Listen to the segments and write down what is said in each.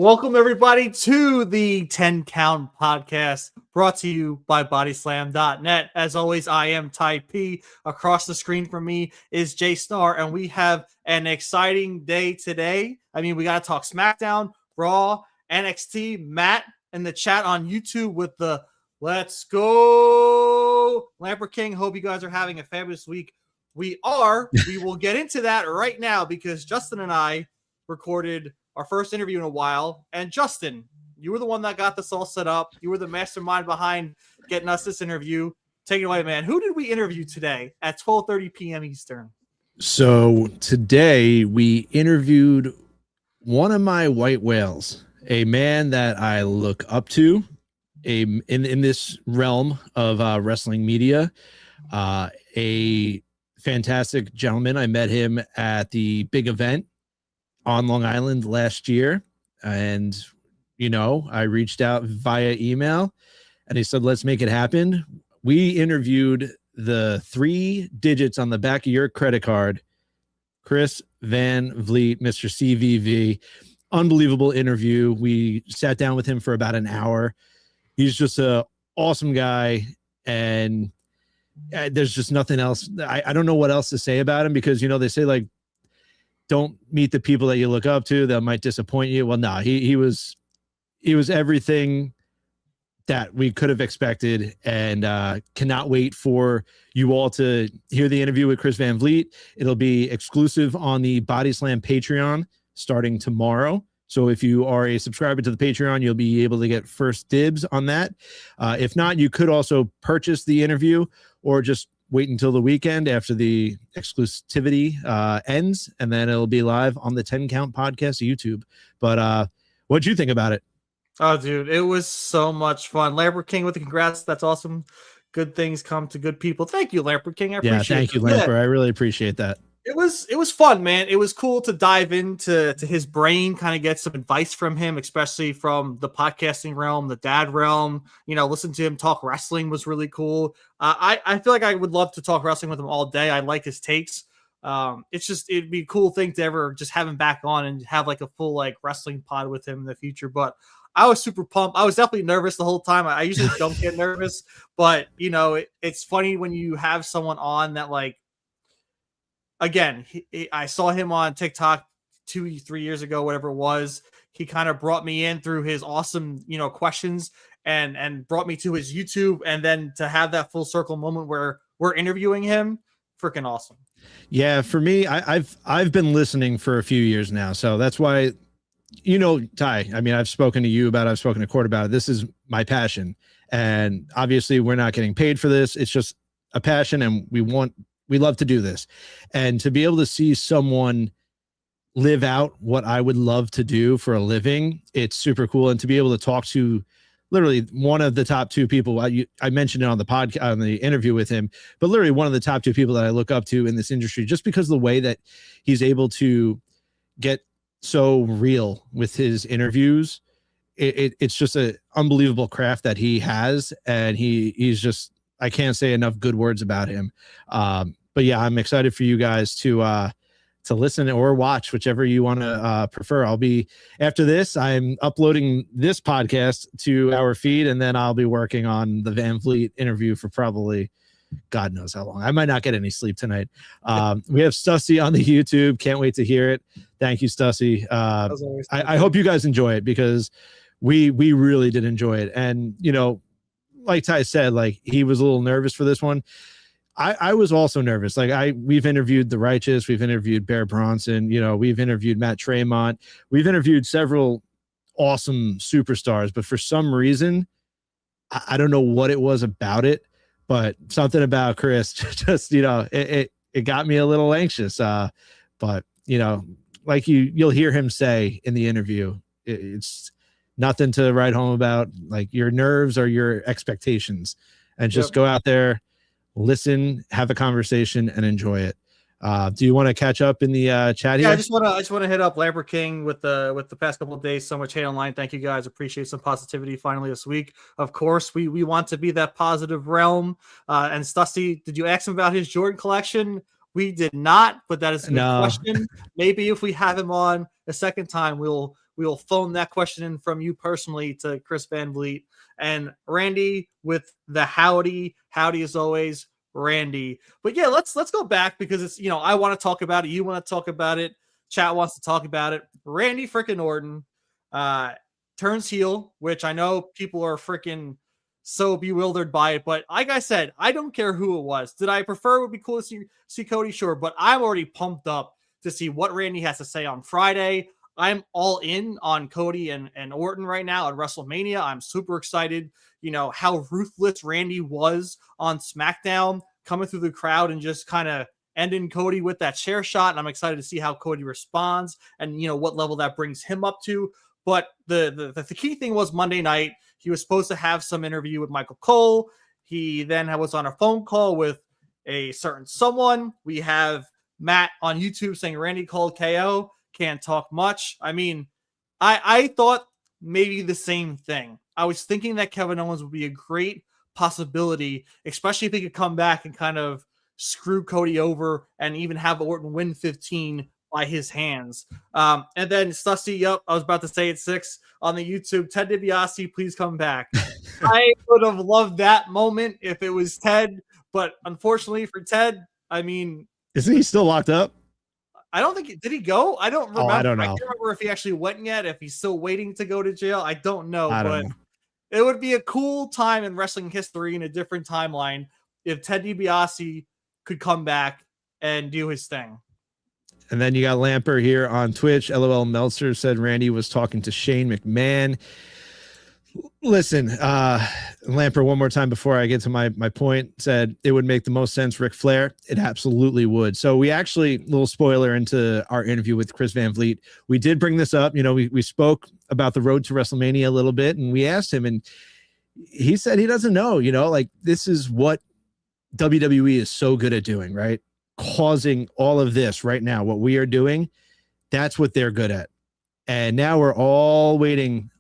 Welcome, everybody, to the 10 Count Podcast, brought to you by Bodyslam.net. As always, I am Ty P. Across the screen from me is Jay Star, and we have an exciting day today. I mean, we got to talk SmackDown, Raw, NXT. Matt in the chat on YouTube with the Let's Go Lamper King. Hope you guys are having a fabulous week. We will get into that right now because Justin and I recorded our first interview in a while. And Justin, you were the one that got this all set up. You were the mastermind behind getting us this interview. Take it away, man. Who did we interview today at 12:30 p.m. Eastern? So today we interviewed one of my white whales, a man that I look up to in this realm of wrestling media, a fantastic gentleman. I met him at the big event on Long Island last year. And, I reached out via email and he said, let's make it happen. We interviewed the 3 digits on the back of your credit card, Chris Van Vliet, Mr. CVV. Unbelievable interview. We sat down with him for about an hour. He's just an awesome guy. And there's just nothing else. I don't know what else to say about him because, they say like, don't meet the people that you look up to that might disappoint you. Well, no, he was everything that we could have expected, and cannot wait for you all to hear the interview with Chris Van Vliet. It'll be exclusive on the Body Slam Patreon starting tomorrow. So if you are a subscriber to the Patreon, you'll be able to get first dibs on that. If not, you could also purchase the interview or just wait until the weekend after the exclusivity ends, and then it'll be live on the 10 Count Podcast YouTube. But what'd you think about it? Oh, dude, it was so much fun. Lamper King with the congrats. That's awesome. Good things come to good people. Thank you, Lamper King. I appreciate it. Thank you, Lamper. I really appreciate that. It was fun, man. It was cool to dive into his brain, kind of get some advice from him, especially from the podcasting realm, the dad realm. Listen to him talk wrestling was really cool. I feel like I would love to talk wrestling with him all day. I like his takes. It'd be a cool thing to ever just have him back on and have like a full like wrestling pod with him in the future. But I was super pumped. I was definitely nervous the whole time. I usually don't get nervous, but it's funny when you have someone on that like. Again, I saw him on TikTok 2-3 years ago, whatever it was. He kind of brought me in through his awesome, questions and brought me to his YouTube. And then to have that full circle moment where we're interviewing him, freaking awesome. Yeah, for me, I've been listening for a few years now. So that's why, Ty, I mean, I've spoken to you about it. I've spoken to Court about it. This is my passion. And obviously we're not getting paid for this. It's just a passion, and we love to do this. And to be able to see someone live out what I would love to do for a living, it's super cool. And to be able to talk to literally one of the top 2 people, I mentioned it on the podcast, on the interview with him, but literally one of the top 2 people that I look up to in this industry, just because of the way that he's able to get so real with his interviews. It's just an unbelievable craft that he has. And he's just, I can't say enough good words about him. But yeah, I'm excited for you guys to listen or watch, whichever you want to prefer. After this, I'm uploading this podcast to our feed, and then I'll be working on the Van Vliet interview for probably God knows how long. I might not get any sleep tonight. We have Stussy on the YouTube. Can't wait to hear it. Thank you, Stussy. I hope you guys enjoy it because we really did enjoy it. And, like Ty said, like he was a little nervous for this one. I was also nervous. Like we've interviewed The Righteous, we've interviewed Bear Bronson, we've interviewed Matt Tremont, we've interviewed several awesome superstars, but for some reason, I don't know what it was about it, but something about Chris just, it got me a little anxious. But like you'll hear him say in the interview, it's nothing to write home about. Like your nerves or your expectations, and just go out there, listen, have a conversation, and enjoy it. Do you want to catch up in the chat here? Yeah, I just want to hit up Lamper King with the past couple of days. So much hate online. Thank you guys. Appreciate some positivity finally this week. Of course, we want to be that positive realm. And Stussy, did you ask him about his Jordan collection? We did not, but that is a good question. Maybe if we have him on a second time, we'll We will phone that question in from you personally to Chris Van Vliet. And Randy with the howdy as always, Randy. But yeah, let's go back because it's, I want to talk about it. You want to talk about it. Chat wants to talk about it. Randy freaking Orton turns heel, which I know people are freaking so bewildered by it. But like I said, I don't care who it was. Did I prefer it would be cool to see Cody? Sure. But I'm already pumped up to see what Randy has to say on Friday. I'm all in on Cody and Orton right now at WrestleMania. I'm super excited. How ruthless Randy was on SmackDown, coming through the crowd and just kind of ending Cody with that chair shot. And I'm excited to see how Cody responds and, what level that brings him up to. But the key thing was Monday night, he was supposed to have some interview with Michael Cole. He then was on a phone call with a certain someone. We have Matt on YouTube saying Randy called KO. Can't talk much. I mean, I thought maybe the same thing. I was thinking that Kevin Owens would be a great possibility, especially if he could come back and kind of screw Cody over and even have Orton win 15 by his hands. And then Sussy, I was about to say it 6 on the YouTube. Ted DiBiase, please come back. I would have loved that moment if it was Ted, but unfortunately for Ted, I mean, isn't he still locked up? I don't think did he go? I don't remember. I don't know. I can't remember if he actually went yet, if he's still waiting to go to jail. I don't know, but it would be a cool time in wrestling history in a different timeline if Ted DiBiase could come back and do his thing. And then you got Lamper here on Twitch. LOL Meltzer said Randy was talking to Shane McMahon. Listen, Lamper, one more time before I get to my point, said it would make the most sense, Ric Flair. It absolutely would. So we actually, little spoiler into our interview with Chris Van Vliet, we did bring this up. We spoke about the road to WrestleMania a little bit, and we asked him, and he said he doesn't know, this is what WWE is so good at doing, right? Causing all of this right now, what we are doing, that's what they're good at. And now we're all waiting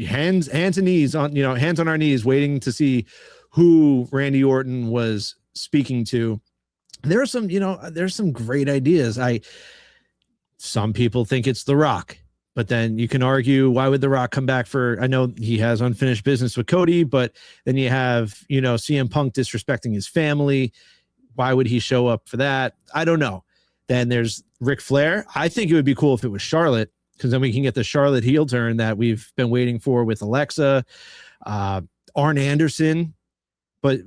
hands and knees on, hands on our knees, waiting to see who Randy Orton was speaking to. There's some great ideas. Some people think it's The Rock, but then you can argue, why would The Rock come back I know he has unfinished business with Cody, but then you have, CM Punk disrespecting his family. Why would he show up for that? I don't know. Then there's Ric Flair. I think it would be cool if it was Charlotte, because then we can get the Charlotte heel turn that we've been waiting for with Alexa, Arn Anderson. But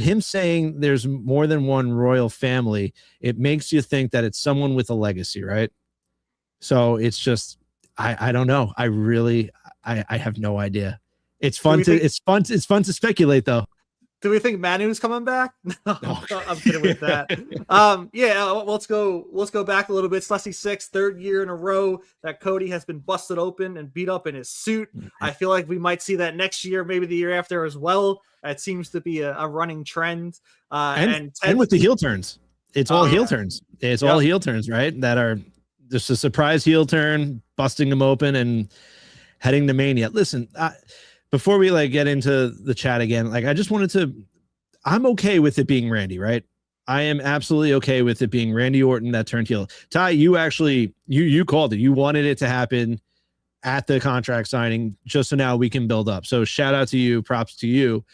him saying there's more than one royal family, it makes you think that it's someone with a legacy, right? So it's just, I don't know. I have no idea. It's fun to speculate though. Do we think Manu's coming back? No, I'm kidding with that. Let's go back a little bit. Slessy 6, third year in a row that Cody has been busted open and beat up in his suit. I feel like we might see that next year, maybe the year after as well. It seems to be a running trend. And with the heel turns, it's all heel turns. It's all heel turns, right? That are just a surprise heel turn, busting them open and heading to Mania. Listen, before we get into the chat again, I just wanted I'm okay with it being Randy, right? I am absolutely okay with it being Randy Orton that turned heel. Ty, you actually, you called it. You wanted it to happen at the contract signing just so now we can build up. So shout out to you, props to you.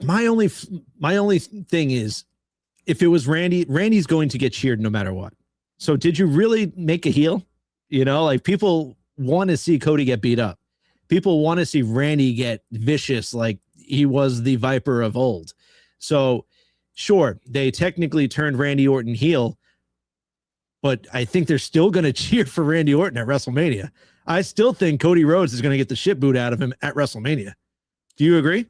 My only thing is, if it was Randy's going to get cheered no matter what. So did you really make a heel? People want to see Cody get beat up. People want to see Randy get vicious like he was the Viper of old. So, sure, they technically turned Randy Orton heel, but I think they're still going to cheer for Randy Orton at WrestleMania. I still think Cody Rhodes is going to get the shit boot out of him at WrestleMania. Do you agree?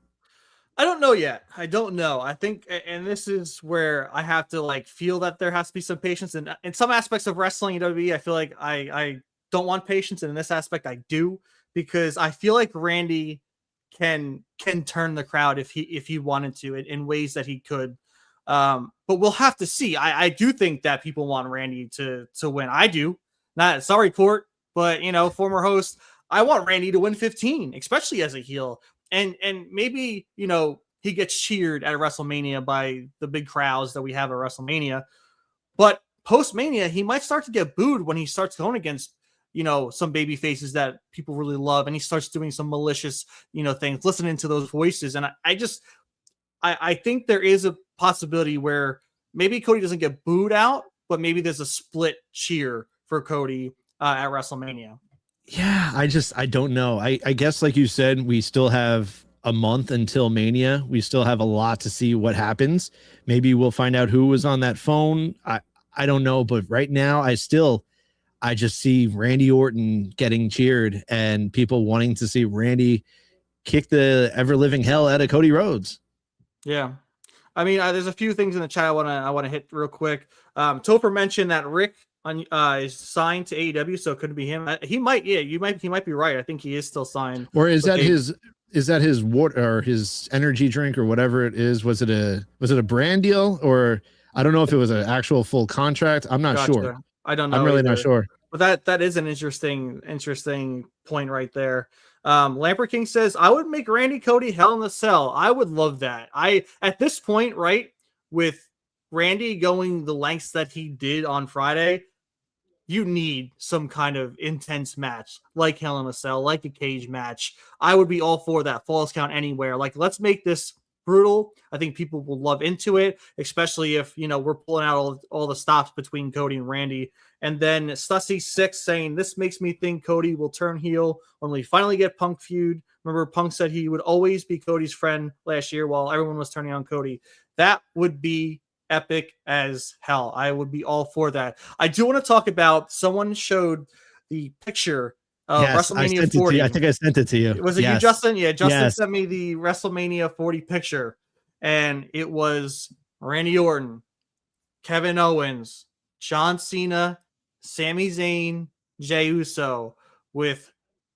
I don't know yet. I don't know. I think, and this is where I have to feel that there has to be some patience. And in some aspects of wrestling in WWE, I feel like I don't want patience. And in this aspect, I do. Because I feel like Randy can turn the crowd if he wanted to in ways that he could. But we'll have to see. I do think that people want Randy to win. I do. Not sorry, Court, but former host, I want Randy to win 15, especially as a heel. And maybe, he gets cheered at WrestleMania by the big crowds that we have at WrestleMania. But post-Mania, he might start to get booed when he starts going against some baby faces that people really love, and he starts doing some malicious, things, listening to those voices. And I think there is a possibility where maybe Cody doesn't get booed out, but maybe there's a split cheer for Cody at WrestleMania. Yeah, I don't know. I guess, like you said, we still have a month until Mania. We still have a lot to see what happens. Maybe we'll find out who was on that phone. I don't know, but right now I just see Randy Orton getting cheered and people wanting to see Randy kick the ever living hell out of Cody Rhodes. Yeah. I mean, there's a few things in the chat I want to hit real quick. Topher mentioned that Rick is signed to AEW, so it could be him. He might be right. I think he is still signed. Or is that his water or his energy drink or whatever it is? Was it a brand deal, or I don't know if it was an actual full contract. I'm not sure. I don't know. I'm really not sure. But that is an interesting point right there. Lamper King says, I would make Randy Cody Hell in a Cell. I would love that. At this point, right, with Randy going the lengths that he did on Friday, you need some kind of intense match like Hell in a Cell, like a cage match. I would be all for that. Falls Count Anywhere. Like, let's make this brutal. I think people will love into it, especially if we're pulling out all the stops between Cody and Randy. And then Stussy6 saying, this makes me think Cody will turn heel when we finally get Punk feud. Remember, Punk said he would always be Cody's friend last year while everyone was turning on Cody. That would be epic as hell. I would be all for that. I do want to talk about, someone showed the picture of WrestleMania 40. I think I sent it to you. Was it you, Justin? Yeah, Justin sent me the WrestleMania 40 picture, and it was Randy Orton, Kevin Owens, John Cena, Sami Zayn, Jey Uso, with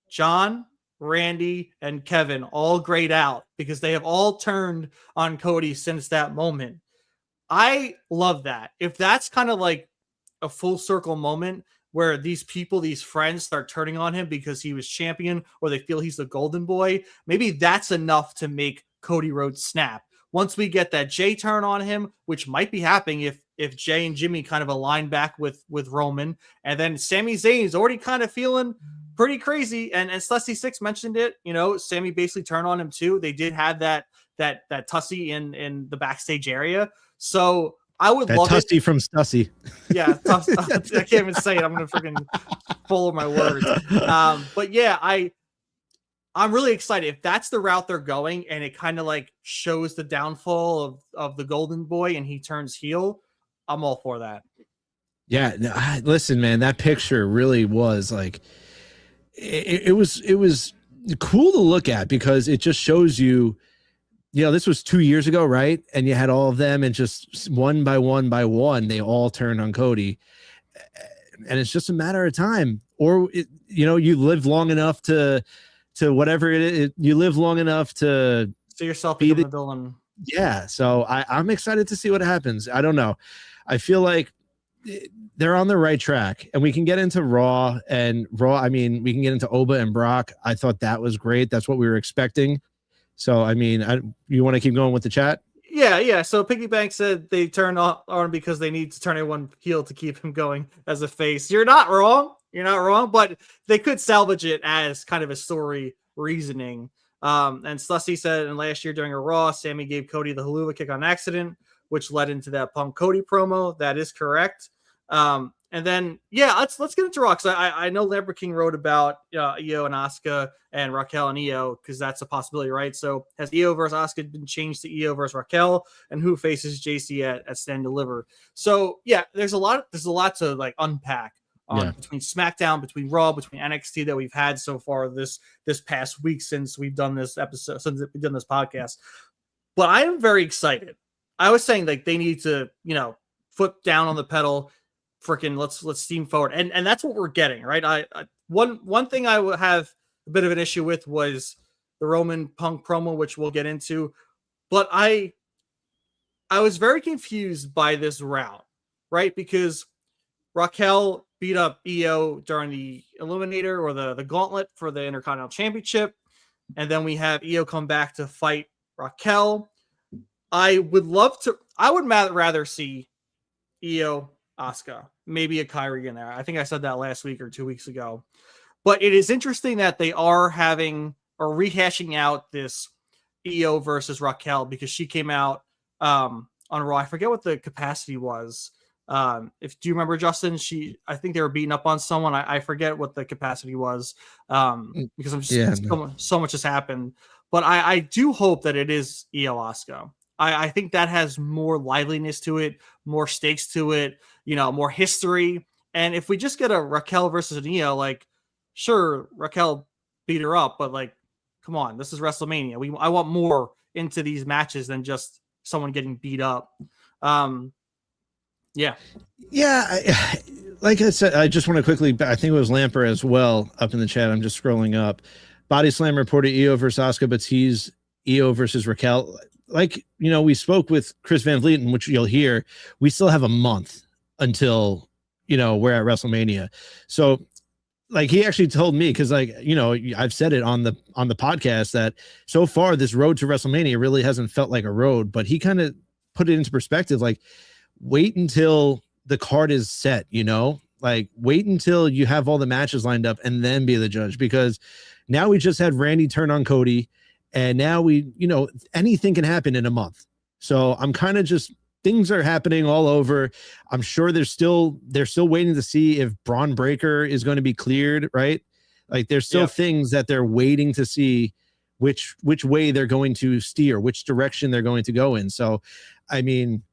John, Randy, and Kevin all grayed out because they have all turned on Cody since that moment. I love that. If that's kind of like a full circle moment where these people, these friends, start turning on him because he was champion or they feel he's the golden boy, maybe that's enough to make Cody Rhodes snap. Once we get that Jey turn on him, which might be happening if Jey and Jimmy kind of align back with Roman, and then Sami Zayn's already kind of feeling pretty crazy, and Stussy6 mentioned it, Sami basically turned on him too. They did have that tussy in the backstage area. So I would love Tussy from Stussy. Yeah, I can't even say it. I'm gonna freaking follow my words. But yeah, I'm really excited if that's the route they're going, and it kind of like shows the downfall of the Golden Boy, and he turns heel. I'm all for that. Yeah, no, listen, man, that picture really was like, it was cool to look at because it just shows you. This was 2 years ago, right? And you had all of them, and just one by one, they all turned on Cody. And it's just a matter of time. Or, you live long enough to whatever it is, you live long enough to see yourself become the villain. Yeah. So I'm excited to see what happens. I don't know. I feel like they're on the right track, and we can get into Raw. I mean, we can get into Oba and Brock. I thought that was great. That's what we were expecting. So, I mean, you want to keep going with the chat? Yeah. So Piggy Bank said they turned on because they need to turn everyone heel to keep him going as a face. You're not wrong, but they could salvage it as kind of a story reasoning. And Stussy said, in last year during a Raw, Sami gave Cody the haluva kick on accident, which led into that Punk Cody promo. That is correct. And then, let's get into Raw, because I know Lamber King wrote about Io and Asuka and Raquel and Io, because that's a possibility, right? So has Io versus Asuka been changed to Io versus Raquel, and who faces JC at Stand Deliver? So there's a lot to like unpack between SmackDown, between Raw, between NXT that we've had so far this past week since we've done this episode, since we've done this podcast. But I am very excited. I was saying like they need to foot down on the pedal. Freaking let's steam forward, and that's what we're getting, right? One thing I would have a bit of an issue with was the Roman Punk promo, which we'll get into, but I was very confused by this route, right? Because Raquel beat up Io during the Eliminator or the Gauntlet for the Intercontinental Championship, and then we have Io come back to fight Raquel. I would rather see Io Asuka. maybe a Kyrie in there. I think I said that last week or 2 weeks ago. But it is interesting that they are having or rehashing out this Io versus Raquel because she came out on Raw. I forget what the capacity was. If do you remember, Justin? I think they were beating up on someone. I forget what the capacity was because I'm just so much has happened. But I do hope that it is Io Asuka. I think that has more liveliness to it, more stakes to it, more history. And if we just get a Raquel versus an Io, like, sure, Raquel beat her up, but like, come on, this is WrestleMania. I want more into these matches than just someone getting beat up. Yeah. Like I said, I just want to quickly, I think it was Lamper as well up in the chat. I'm just scrolling up. Body Slam reported Io versus Asuka, but he's Io versus Raquel. Like, we spoke with Chris Van Vlieten, which you'll hear. We still have a month until, we're at WrestleMania. So, like, he actually told me, because, like, I've said it on the podcast that so far this road to WrestleMania really hasn't felt like a road, but he kind of put it into perspective. Like, wait until the card is set, like, wait until you have all the matches lined up and then be the judge, because now we just had Randy turn on Cody, and now we, anything can happen in a month. So I'm kind of just, things are happening all over. I'm sure they're still waiting to see if Braun Breaker is going to be cleared, right? Like, there's still things that they're waiting to see which way they're going to steer, which direction they're going to go in. So, I mean,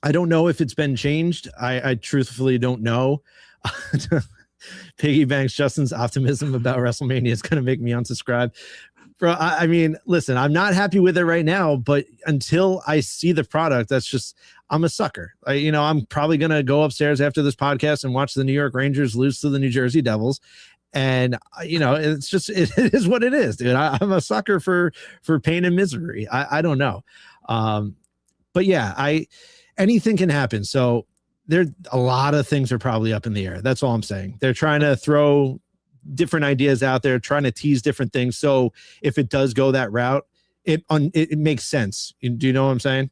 I don't know if it's been changed. I truthfully don't know. Piggy Banks, Justin's optimism about WrestleMania is going to make me unsubscribe. Bro, I mean, listen, I'm not happy with it right now, but until I see the product, I'm a sucker. I'm probably going to go upstairs after this podcast and watch the New York Rangers lose to the New Jersey Devils. And, it's just, it is what it is, dude. I'm a sucker for pain and misery. I don't know. But yeah, anything can happen. So a lot of things are probably up in the air. That's all I'm saying. They're trying to throw different ideas out there, trying to tease different things. So if it does go that route, it makes sense. Do you know what I'm saying?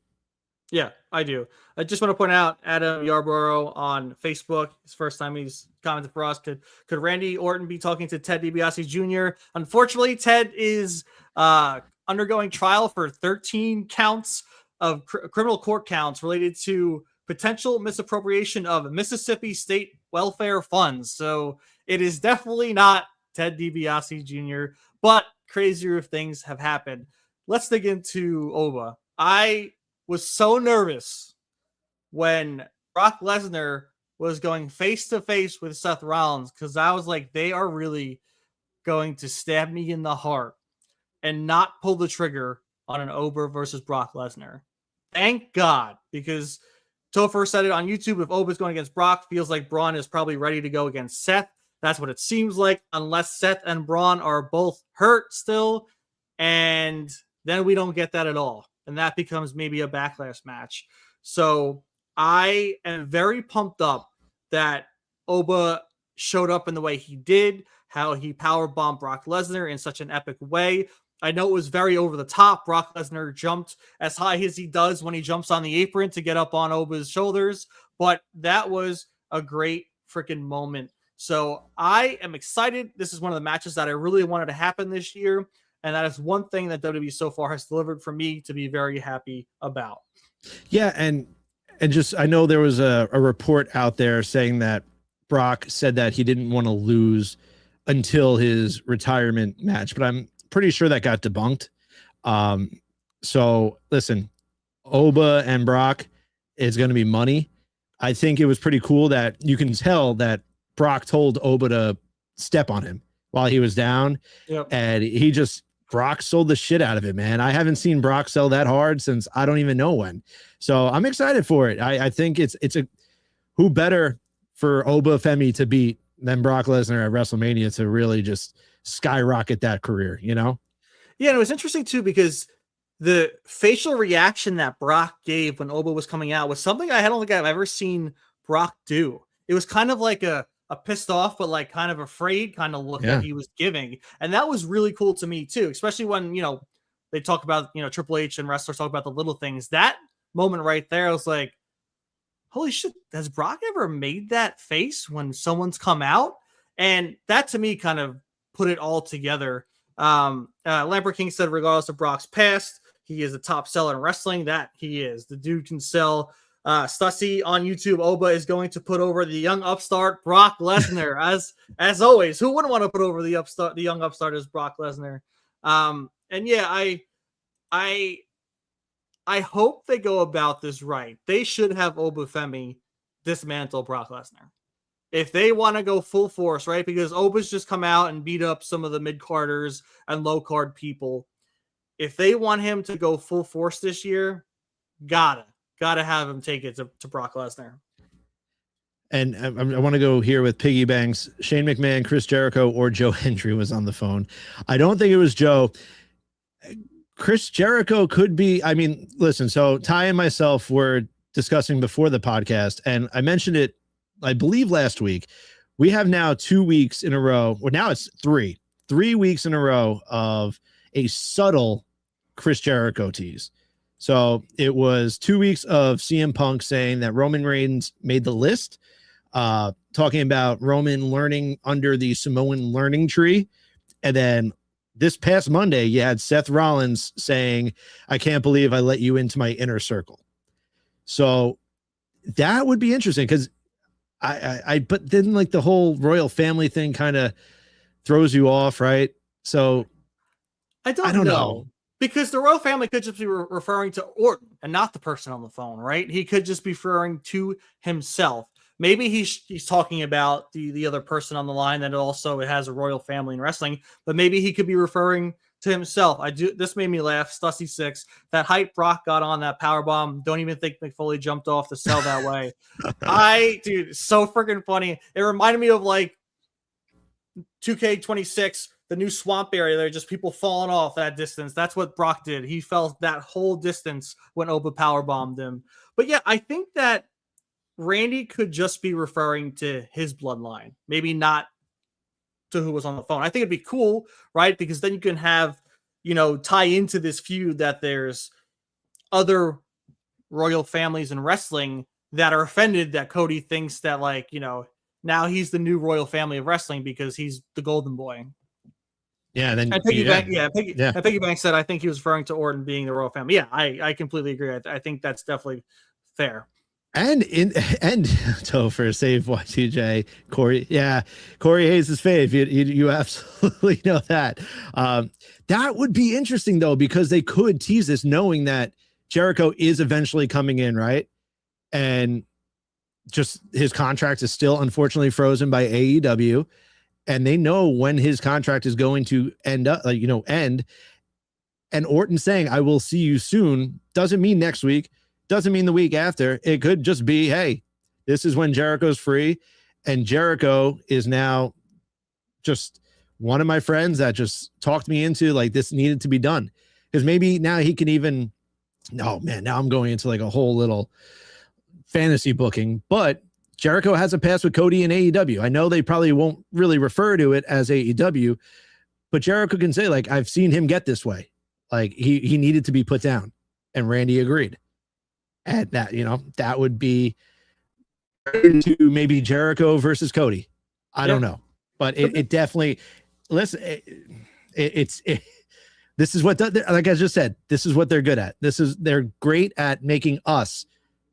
Yeah, I do. I just want to point out Adam Yarborough on Facebook. His first time he's commented for us. Could Randy Orton be talking to Ted DiBiase Jr.? Unfortunately, Ted is undergoing trial for 13 counts of criminal court counts related to potential misappropriation of Mississippi state welfare funds. So it is definitely not Ted DiBiase Jr., but crazier things have happened. Let's dig into Oba. I was so nervous when Brock Lesnar was going face-to-face with Seth Rollins, because I was like, they are really going to stab me in the heart and not pull the trigger on an Oba versus Brock Lesnar. Thank God, because Topher said it on YouTube. If Oba's going against Brock, feels like Braun is probably ready to go against Seth. That's what it seems like, unless Seth and Braun are both hurt still. And then we don't get that at all. And that becomes maybe a backlash match. So I am very pumped up that Oba showed up in the way he did, how he powerbombed Brock Lesnar in such an epic way. I know it was very over the top. Brock Lesnar jumped as high as he does when he jumps on the apron to get up on Oba's shoulders, but that was a great freaking moment. So I am excited. This is one of the matches that I really wanted to happen this year, and that is one thing that WWE so far has delivered for me to be very happy about. Yeah, and just, I know there was a report out there saying that Brock said that he didn't want to lose until his retirement match, but I'm pretty sure that got debunked. So listen, Oba and Brock is going to be money. I think it was pretty cool that you can tell that Brock told Oba to step on him while he was down. Yep. And Brock sold the shit out of it, man. I haven't seen Brock sell that hard since I don't even know when. So I'm excited for it. I think it's who better for Oba Femi to beat than Brock Lesnar at WrestleMania to really just skyrocket that career, Yeah, and it was interesting too, because the facial reaction that Brock gave when Oba was coming out was something I don't think I've ever seen Brock do. It was kind of like a pissed off, but like kind of afraid kind of look that he was giving. And that was really cool to me too, especially when, they talk about, Triple H and wrestlers talk about the little things. That moment right there, I was like, holy shit, has Brock ever made that face when someone's come out? And that to me kind of put it all together. Lambert King said, regardless of Brock's past, he is a top seller in wrestling. That he is. The dude can sell. Stussy on YouTube, Oba is going to put over the young upstart Brock Lesnar, as always. Who wouldn't want to put over the young upstart as Brock Lesnar? And yeah, I hope they go about this right. They should have Obafemi dismantle Brock Lesnar. If they want to go full force, right? Because Oba's just come out and beat up some of the mid-carders and low-card people. If they want him to go full force this year, gotta have him take it to Brock Lesnar. And I want to go here with Piggy Banks. Shane McMahon, Chris Jericho, or Joe Hendry was on the phone. I don't think it was Joe. Chris Jericho could be. I mean, listen, so Ty and myself were discussing before the podcast, and I mentioned it, I believe, last week. We have now 2 weeks in a row, or now it's 3 weeks in a row of a subtle Chris Jericho tease. So it was 2 weeks of CM Punk saying that Roman Reigns made the list, talking about Roman learning under the Samoan learning tree. And then this past Monday, you had Seth Rollins saying, I can't believe I let you into my inner circle. So that would be interesting, because but then like the whole royal family thing kind of throws you off, right? So I don't know. Because the royal family could just be referring to Orton and not the person on the phone, right? He could just be referring to himself. Maybe he's talking about the other person on the line that also has a royal family in wrestling, but maybe he could be referring to himself. This made me laugh. Stussy 6, that hype Brock got on that powerbomb. Don't even think McFoley jumped off the cell that way. Dude, so freaking funny. It reminded me of like 2K26, the new swamp area there, just people falling off that distance. That's what Brock did. He fell that whole distance when Oba powerbombed him. But yeah, I think that Randy could just be referring to his bloodline, maybe not to who was on the phone. I think it'd be cool, right? Because then you can have, tie into this feud that there's other royal families in wrestling that are offended that Cody thinks that, like, now he's the new royal family of wrestling because he's the golden boy. Yeah, and then Piggy Bank said, I think he was referring to Orton being the royal family. Yeah, I completely agree. I think that's definitely fair. And Topher, save Y2J, Corey. Yeah, Corey Hayes is fave. You absolutely know that. That would be interesting though, because they could tease this knowing that Jericho is eventually coming in, right? And just his contract is still unfortunately frozen by AEW. And they know when his contract is going to end. And Orton saying, I will see you soon, doesn't mean next week, doesn't mean the week after. It could just be, hey, this is when Jericho's free. And Jericho is now just one of my friends that just talked me into, like, this needed to be done. Because maybe now he can even, now I'm going into like a whole little fantasy booking, but Jericho has a pass with Cody and AEW. I know they probably won't really refer to it as AEW, but Jericho can say, like, I've seen him get this way. Like, he needed to be put down, and Randy agreed. And that, that would be into maybe Jericho versus Cody. I don't know, but it definitely, listen, this is what, like I just said, this is what they're good at. They're great at making us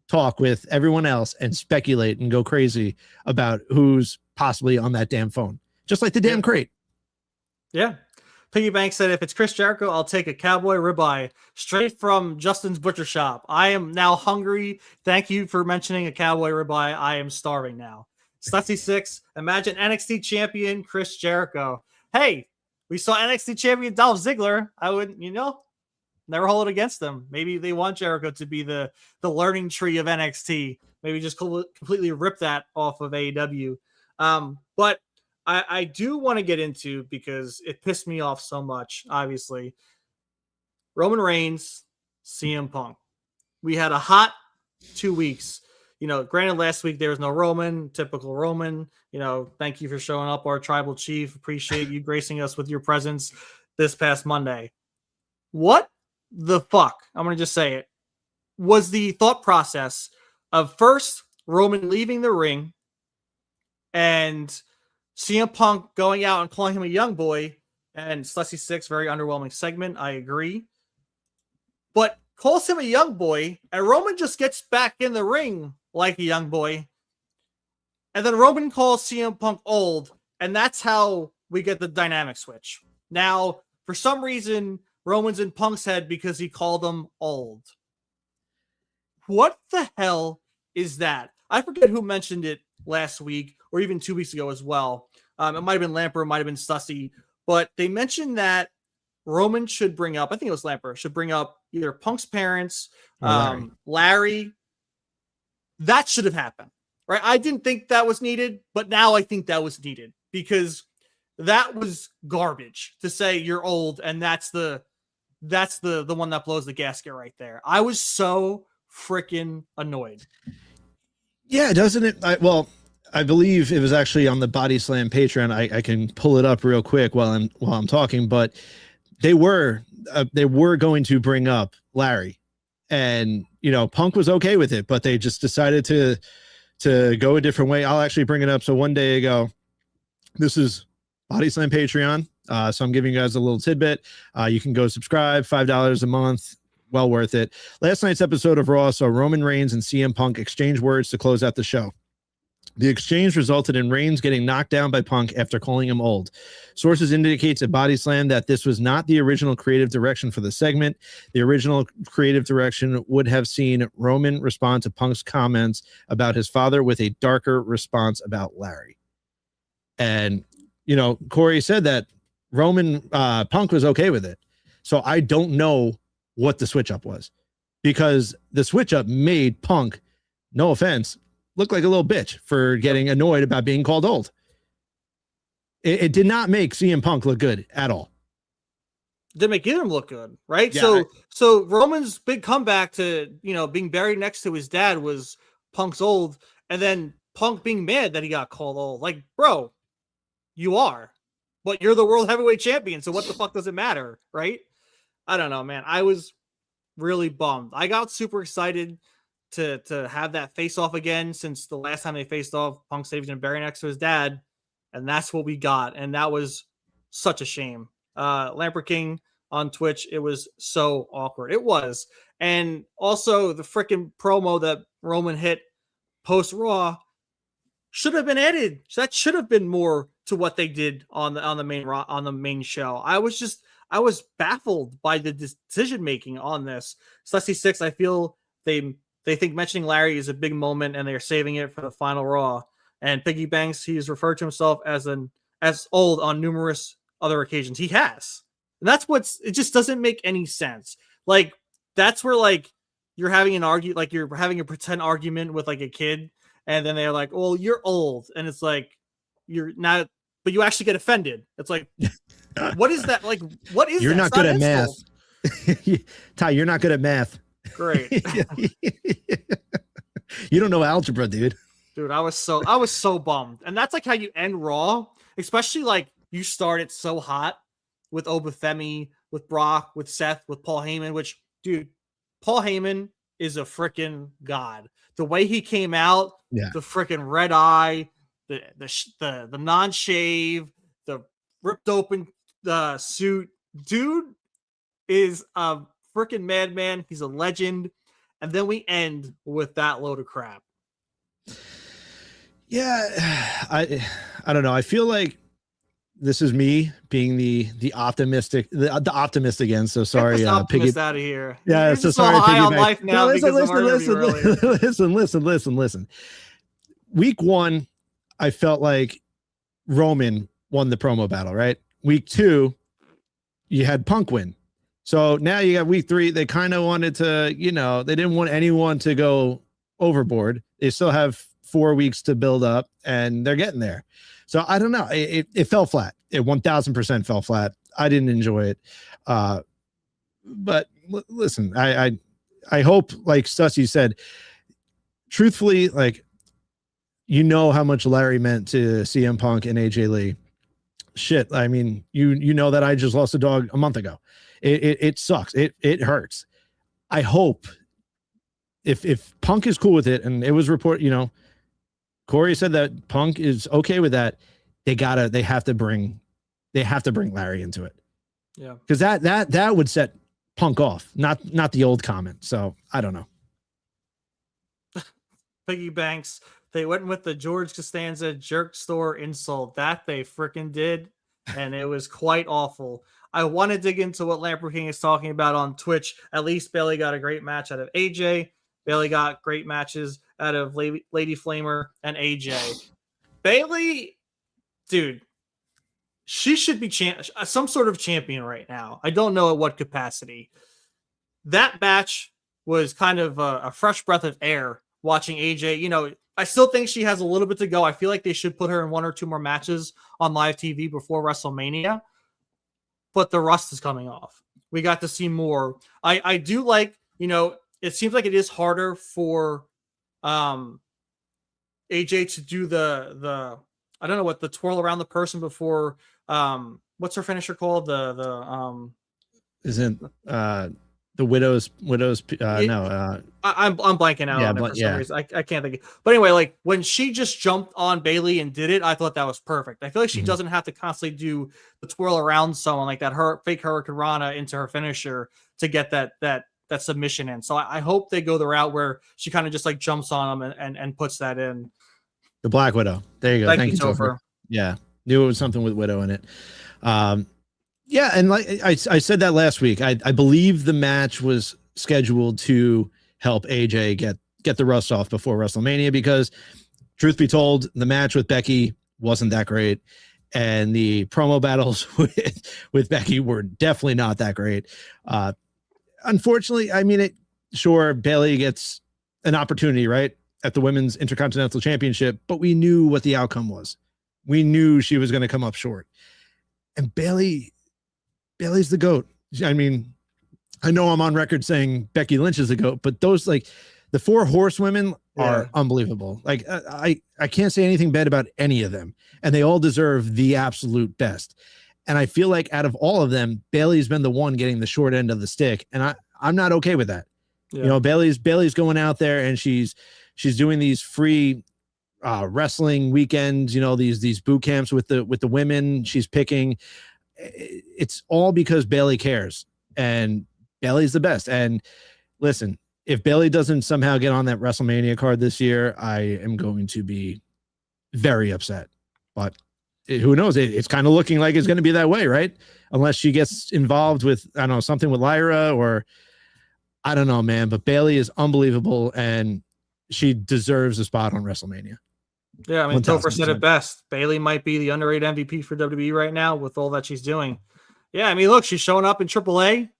talk with everyone else and speculate and go crazy about who's possibly on that damn phone, just like the damn crate. Yeah. Piggy Bank said, if it's Chris Jericho, I'll take a cowboy ribeye straight from Justin's butcher shop. I am now hungry. Thank you for mentioning a cowboy ribeye. I am starving now. Stutsy 6, imagine NXT champion Chris Jericho. Hey, we saw NXT champion Dolph Ziggler. I would, never hold it against them. Maybe they want Jericho to be the learning tree of NXT. Maybe just completely rip that off of AEW. But I do want to get into, because it pissed me off so much, obviously, Roman Reigns, CM Punk. We had a hot 2 weeks. Granted, last week there was no Roman, typical Roman. Thank you for showing up, our tribal chief. Appreciate you gracing us with your presence this past Monday. What the fuck, I'm going to just say it, was the thought process of first Roman leaving the ring and CM Punk going out and calling him a young boy, and Slessy 6, very underwhelming segment. I agree. But calls him a young boy, and Roman just gets back in the ring like a young boy. And then Roman calls CM Punk old, and that's how we get the dynamic switch. Now, for some reason, Roman's in Punk's head because he called him old. What the hell is that? I forget who mentioned it last week or even 2 weeks ago as well. It might have been Lamper, it might have been Stussy, but they mentioned that Roman should bring up, I think it was Lamper, should bring up either Punk's parents, Larry. That should have happened, right? I didn't think that was needed, but now I think that was needed because that was garbage to say you're old and that's the one that blows the gasket right there. I was so freaking annoyed. Yeah, doesn't it? I believe it was actually on the Body Slam Patreon. I can pull it up real quick while I'm talking, but they were going to bring up Larry, and Punk was okay with it, but they just decided to go a different way. I'll actually bring it up. So one day ago, this is Body Slam Patreon. So I'm giving you guys a little tidbit. You can go subscribe, $5 a month. Well worth it. Last night's episode of Raw saw Roman Reigns and CM Punk exchange words to close out the show. The exchange resulted in Reigns getting knocked down by Punk after calling him old. Sources indicates at Body Slam that this was not the original creative direction for the segment. The original creative direction would have seen Roman respond to Punk's comments about his father with a darker response about Larry. And, Corey said that Punk was okay with it. So I don't know what the switch up was, because the switch up made Punk, no offense, look like a little bitch for getting annoyed about being called old. It did not make CM Punk look good at all. Didn't make him look good, right? Yeah. So Roman's big comeback to, being buried next to his dad was Punk's old, and then Punk being mad that he got called old. Like, bro, you are, but you're the world heavyweight champion, so what the fuck does it matter, right? I don't know, man. I was really bummed. I got super excited to have that face off again, since the last time they faced off, Punk said he was going to bury next to his dad, and that's what we got, and that was such a shame. Lamper King on Twitch, it was so awkward. It was. And also the freaking promo that Roman hit post Raw should have been added. That should have been more to what they did on the main show. I was baffled by the decision making on this. Slessy 6, I feel they think mentioning Larry is a big moment and they're saving it for the final Raw. And Piggy Banks, he's referred to himself as old on numerous other occasions. He has. And it just doesn't make any sense. Like, that's where, like, you're having you're having a pretend argument with like a kid, and then they're like, well, you're old. And it's like, you're not, but you actually get offended. It's like, what is that? Like, what is you're that? Not good at math. Ty, you're not good at math. Great. You don't know algebra, dude. Dude, I was so bummed. And that's like how you end Raw, especially like you started so hot with Obafemi, with Brock, with Seth, with Paul Heyman, which, dude, Paul Heyman is a freaking god. The way he came out, the freaking red eye, the non-shave, the ripped open suit, dude is a freaking madman. He's a legend. And then we end with that load of crap. Yeah, I don't know. I feel like this is me being the optimistic, the optimist again. So sorry, optimist out of here. Yeah, You're so sorry. High on life now. Listen. Week 1, I felt like Roman won the promo battle. Right. Week 2, you had Punk win. So now you got week 3. They kind of wanted to, they didn't want anyone to go overboard. They still have 4 weeks to build up, and they're getting there. So I don't know. It fell flat. It 1000% fell flat. I didn't enjoy it. But listen, I hope, like Stussy said, truthfully, like, how much Larry meant to CM Punk and AJ Lee. Shit. I mean, you know that I just lost a dog a month ago. It sucks. It hurts. I hope if Punk is cool with it, and it was Corey said that Punk is okay with that, they have to bring Larry into it. Yeah. Because that would set Punk off, not the old comment. So I don't know. Piggy Banks, they went with the George Costanza jerk store insult. That they freaking did, and it was quite awful. I want to dig into what Lamper King is talking about on Twitch. At least Bailey got a great match out of AJ. Bailey got great matches out of Lady Flamer and AJ. Bailey, dude, she should be some sort of champion right now. I don't know at what capacity. That match was kind of a fresh breath of air watching AJ. I still think she has a little bit to go. I feel like they should put her in 1 or 2 more matches on live TV before WrestleMania. But the rust is coming off. We got to see more. I do like, it seems like it is harder for AJ to do the I don't know what, the twirl around the person before what's her finisher called? Isn't the widow's no I'm blanking out on it for some reason. I can't think but anyway, like when she just jumped on Bailey and did it, I thought that was perfect. I feel like she doesn't have to constantly do the twirl around someone like that, her fake Hurricane Rana into her finisher to get that submission in. So I hope they go the route where she kind of just like jumps on them and puts that in. The Black Widow. There you go. Thank you, Topher. Yeah. Knew it was something with Widow in it. Yeah, and like I said that last week, I believe the match was scheduled to help AJ get the rust off before WrestleMania, because truth be told, the match with Becky wasn't that great, and the promo battles with Becky were definitely not that great. Unfortunately, I mean, sure, Bailey gets an opportunity, right, at the Women's Intercontinental Championship, but we knew what the outcome was. We knew she was going to come up short. And Bailey's the GOAT. I mean, I know I'm on record saying Becky Lynch is the GOAT, but those, like, the 4 horsewomen are unbelievable. Like, I can't say anything bad about any of them, and they all deserve the absolute best. And I feel like out of all of them, Bailey's been the one getting the short end of the stick, and I'm not okay with that. Yeah. Bailey's going out there and she's doing these free wrestling weekends, these boot camps with the women she's picking. It's all because Bailey cares, and Bailey's the best. And listen, if Bailey doesn't somehow get on that WrestleMania card this year, I am going to be very upset. But who knows? It's kind of looking like it's going to be that way, right? Unless she gets involved with, I don't know, something with Lyra, or I don't know, man. But Bailey is unbelievable, and she deserves a spot on WrestleMania. Yeah, I mean, Topher said it best. Bailey might be the underrated MVP for WWE right now with all that she's doing. Yeah, I mean, look, she's showing up in AAA,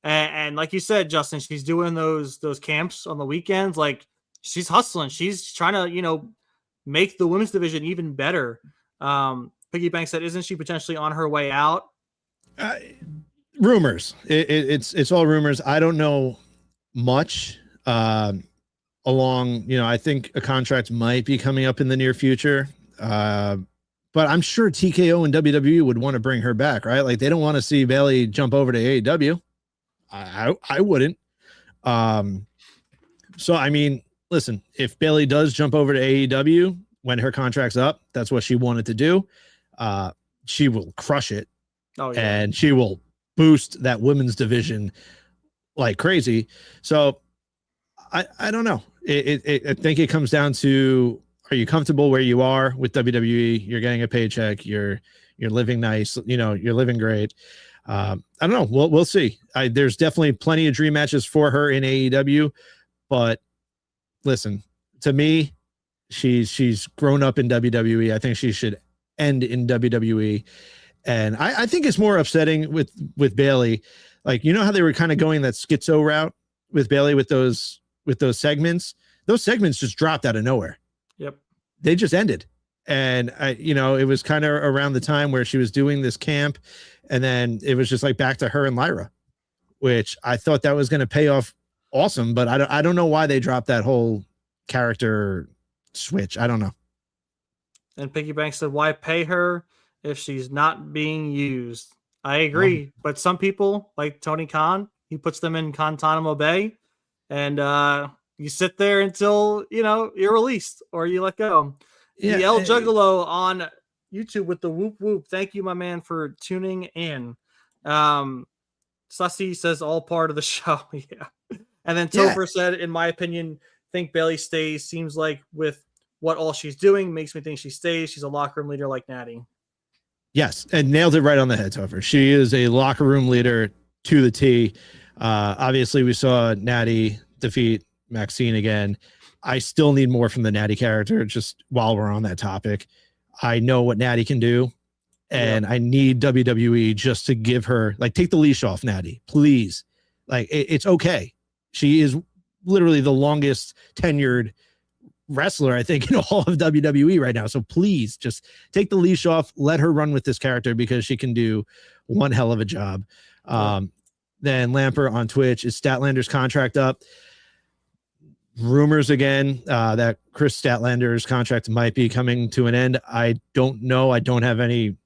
and like you said, Justin, she's doing those camps on the weekends. Like, she's hustling. She's trying to, make the women's division even better. Piggy Bank said, "Isn't she potentially on her way out?" Rumors. It's all rumors. I don't know much. Along, I think a contract might be coming up in the near future. But I'm sure TKO and WWE would want to bring her back, right? Like, they don't want to see Bailey jump over to AEW. I wouldn't. So, I mean, listen, if Bailey does jump over to AEW when her contract's up, that's what she wanted to do. She will crush it. Oh, yeah. And she will boost that women's division like crazy. So I don't know. I think it comes down to, are you comfortable where you are with WWE? You're getting a paycheck. You're living nice. You're living great. I don't know. We'll see. There's definitely plenty of dream matches for her in AEW, but listen, to me, she's grown up in WWE. I think she should end in WWE. And I think it's more upsetting with Bailey. Like, how they were kind of going that schizo route with Bailey with those segments. Those segments just dropped out of nowhere. Yep. They just ended. And it was kind of around the time where she was doing this camp, and then it was just like back to her and Lyra, which I thought that was going to pay off awesome, but I don't know why they dropped that whole character switch. I don't know. And Piggy Bank said, "Why pay her if she's not being used?" I agree, but some people, like Tony Khan, he puts them in Guantanamo Bay, and you sit there until, you're released or you let go. Yeah, The El Juggalo on YouTube with the whoop whoop. Thank you, my man, for tuning in. Sussy says all part of the show. Yeah. And then Topher said, in my opinion, think Bailey stays. Seems like with what all she's doing makes me think she stays. She's a locker room leader like Natty. Yes, and nailed it right on the head, Topher. She is a locker room leader to the T. Obviously, we saw Natty defeat Maxine again. I still need more from the Natty character, just while we're on that topic. I know what Natty can do, and I need WWE just to give her, like, take the leash off Natty, please. Like, it's okay. She is literally the longest tenured wrestler, I think, in all of WWE right now. So please just take the leash off, let her run with this character because she can do one hell of a job. Then Lamper on Twitch, is Statlander's contract up? Rumors again that Chris Statlander's contract might be coming to an end. I don't know. I don't have any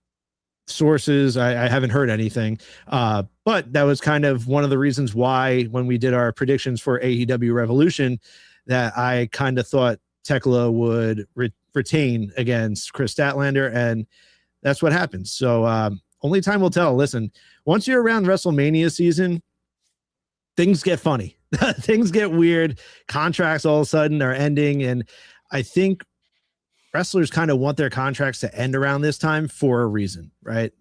sources. I haven't heard anything. But that was kind of one of the reasons why, when we did our predictions for AEW Revolution, that I kind of thought Tekla would retain against Chris Statlander, and that's what happened. So only time will tell. Listen, once you're around WrestleMania season, things get funny. Things get weird. Contracts all of a sudden are ending, and I think wrestlers kind of want their contracts to end around this time for a reason, right?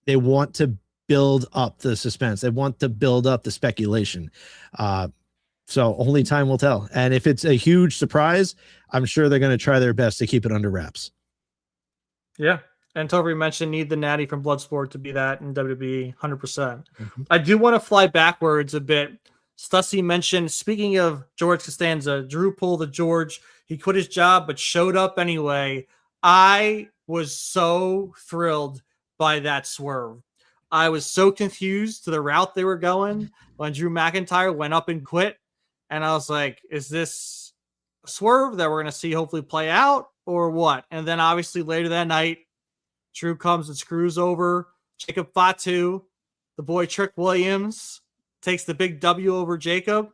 They want to build up the suspense. They want to build up the speculation. So only time will tell. And if it's a huge surprise, I'm sure they're going to try their best to keep it under wraps. Yeah. And Toby mentioned need the Natty from Bloodsport to be that in WWE 100%. I do want to fly backwards a bit. Stussy mentioned, speaking of George Costanza, Drew pulled the George. He quit his job, but showed up anyway. I was so thrilled by that swerve. I was so confused to the route they were going when Drew McIntyre went up and quit. And I was like, is this a swerve that we're going to see hopefully play out or what? And then obviously later that night, Drew comes and screws over Jacob Fatu. The boy Trick Williams takes the big W over Jacob,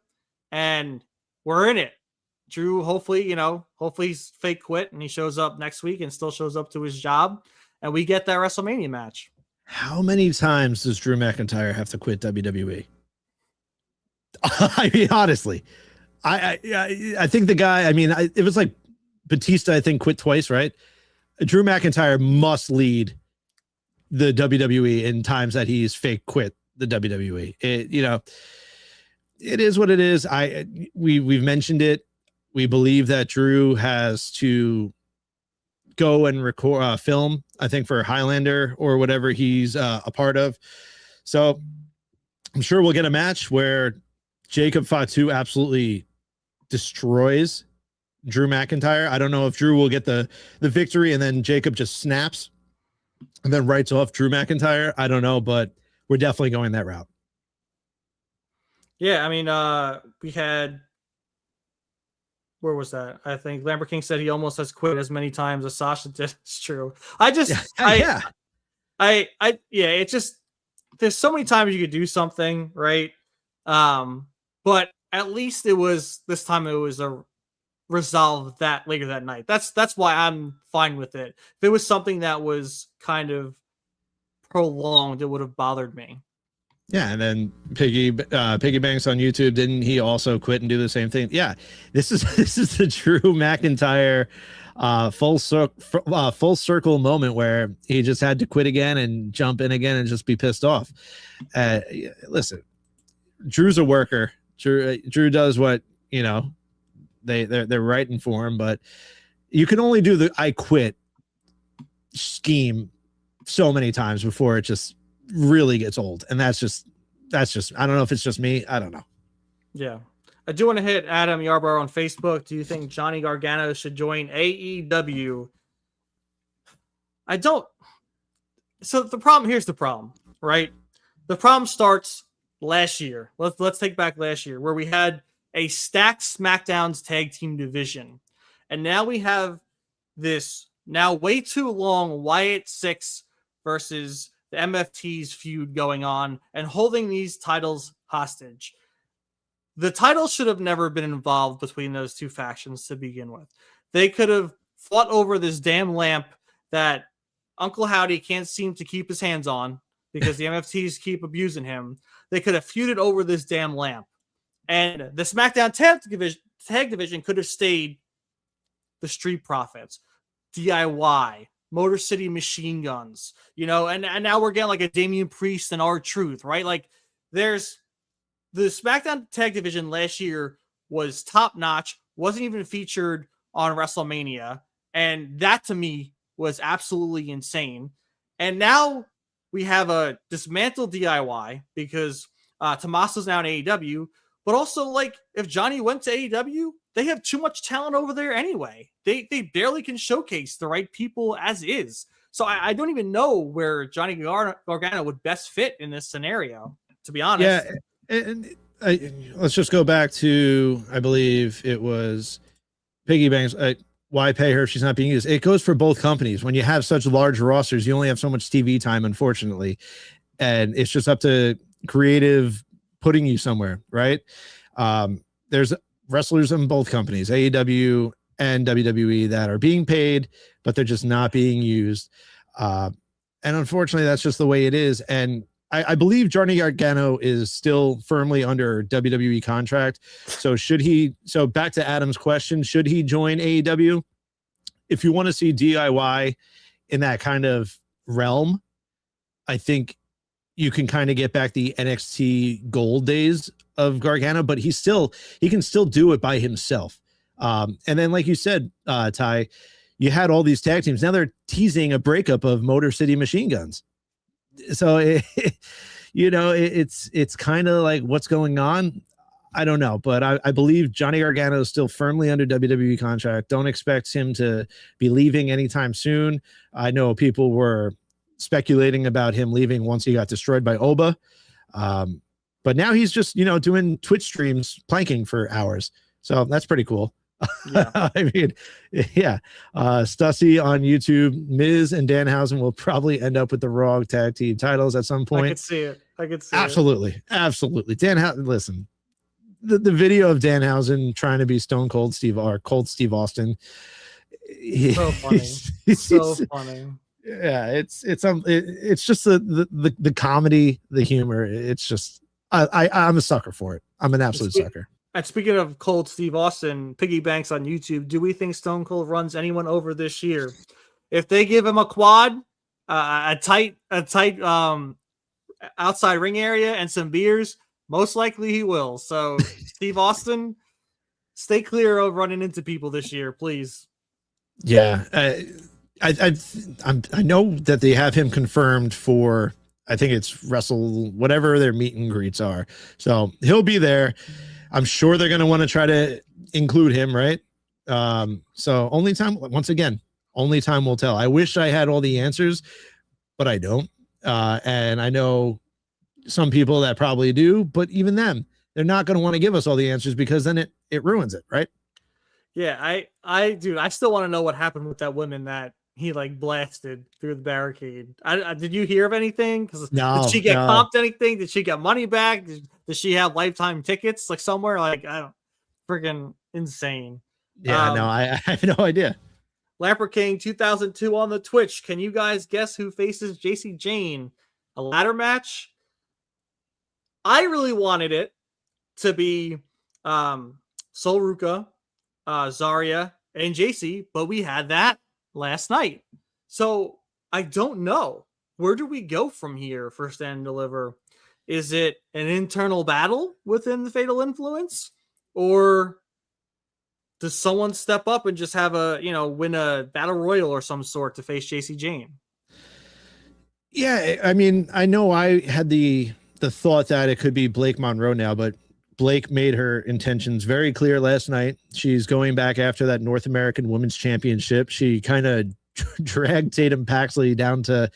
and we're in it. Drew, hopefully he's fake quit and he shows up next week and still shows up to his job, and we get that WrestleMania match. How many times does Drew McIntyre have to quit WWE? I mean, honestly, I think the guy, it was like Batista, I think, quit twice, right? Drew McIntyre must lead the WWE in times that he's fake quit the WWE. It is what it is. We've mentioned it. We believe that Drew has to go and record film, I think, for Highlander or whatever he's a part of. So I'm sure we'll get a match where Jacob Fatu absolutely destroys Drew McIntyre. I don't know if Drew will get the victory and then Jacob just snaps and then writes off Drew McIntyre. I don't know, but we're definitely going that route. Yeah, we had, where was that? I think Lambert King said he almost has quit as many times as Sasha did. It's true. It's just, there's so many times you could do something, right? But at least this time it was a resolve that later that night. That's why I'm fine with it. If it was something that was kind of prolonged, it would have bothered me. Yeah, and then Piggy Banks on YouTube, didn't he also quit and do the same thing? Yeah, this is the Drew McIntyre full circle moment where he just had to quit again and jump in again and just be pissed off. Listen, Drew's a worker. Drew does what they're writing for him, but you can only do the I quit scheme so many times before it just really gets old. And that's just I don't know if it's just me. I don't know. Yeah. I do want to hit Adam Yarborough on Facebook. Do you think Johnny Gargano should join AEW? I don't. So here's the problem, right? The problem starts last year. Let's take back last year where we had a stacked SmackDown's tag team division. And now we have this now way too long Wyatt 6 versus the MFT's feud going on and holding these titles hostage. the title should have never been involved between those two factions to begin with. They could have fought over this damn lamp that Uncle Howdy can't seem to keep his hands on because the MFTs keep abusing him. They could have feuded over this damn lamp. And the SmackDown tag division could have stayed the Street Profits, DIY, Motor City Machine Guns, and now we're getting like a Damian Priest and R-Truth, right? Like there's the SmackDown tag division last year was top notch, wasn't even featured on WrestleMania. And that to me was absolutely insane. And now we have a dismantled DIY because Tommaso's now in AEW, but also like if Johnny went to AEW, they have too much talent over there anyway. They barely can showcase the right people as is. So I don't even know where Johnny Gargano would best fit in this scenario, to be honest. Yeah, and let's just go back to, I believe it was Piggy Banks. Why pay her if she's not being used? It goes for both companies. When you have such large rosters, you only have so much TV time, unfortunately. And it's just up to creative putting you somewhere, right? There's wrestlers in both companies, AEW and WWE, that are being paid, but they're just not being used. And unfortunately, that's just the way it is. And I believe Johnny Gargano is still firmly under WWE contract. So back to Adam's question, should he join AEW? If you want to see DIY in that kind of realm, I think you can kind of get back the NXT gold days of Gargano, but he can still do it by himself. And then, like you said, Ty, you had all these tag teams. Now they're teasing a breakup of Motor City Machine Guns. So it's kind of like what's going on. I don't know, but I believe Johnny Gargano is still firmly under WWE contract. Don't expect him to be leaving anytime soon. I know people were speculating about him leaving once he got destroyed by Oba. But now he's just, doing Twitch streams, planking for hours. So that's pretty cool. Yeah. I mean, yeah. Stussy on YouTube, Miz and Danhausen will probably end up with the Raw tag team titles at some point. I could see it. Absolutely. Danhausen, listen, the video of Danhausen trying to be Stone Cold Steve Austin. So funny. So funny. Yeah, it's just the comedy, the humor. It's just I'm a sucker for it. I'm an absolute sucker. And speaking of Cold Steve Austin, Piggy Banks on YouTube, do we think Stone Cold runs anyone over this year? If they give him a quad, a tight outside ring area and some beers, most likely he will. So Steve Austin, stay clear of running into people this year, please. Yeah, I know that they have him confirmed for, I think it's Wrestle, whatever their meet and greets are. So he'll be there. I'm sure they're going to want to try to include him, right? So only time will tell. I wish I had all the answers, but I don't. And I know some people that probably do, but even them, they're not going to want to give us all the answers because then it ruins it, right? Yeah, I still want to know what happened with that woman that he like blasted through the barricade. Did you hear of anything? Did she get comped anything? Did she get money back? Did she have lifetime tickets like somewhere? Like, I don't, freaking insane. Yeah, no, I have no idea. Lamper King 2002 on the Twitch. Can you guys guess who faces JC Jane? A ladder match? I really wanted it to be Sol Ruka, Zarya, and JC, but we had that last night. So I don't know. Where do we go from here for Stand and Deliver? Is it an internal battle within the Fatal Influence? Or does someone step up and just have win a battle royal or some sort to face JC Jane? Yeah, I mean, I know I had the thought that it could be Blake Monroe now, but Blake made her intentions very clear last night. She's going back after that North American Women's Championship. She kind of dragged Tatum Paxley down to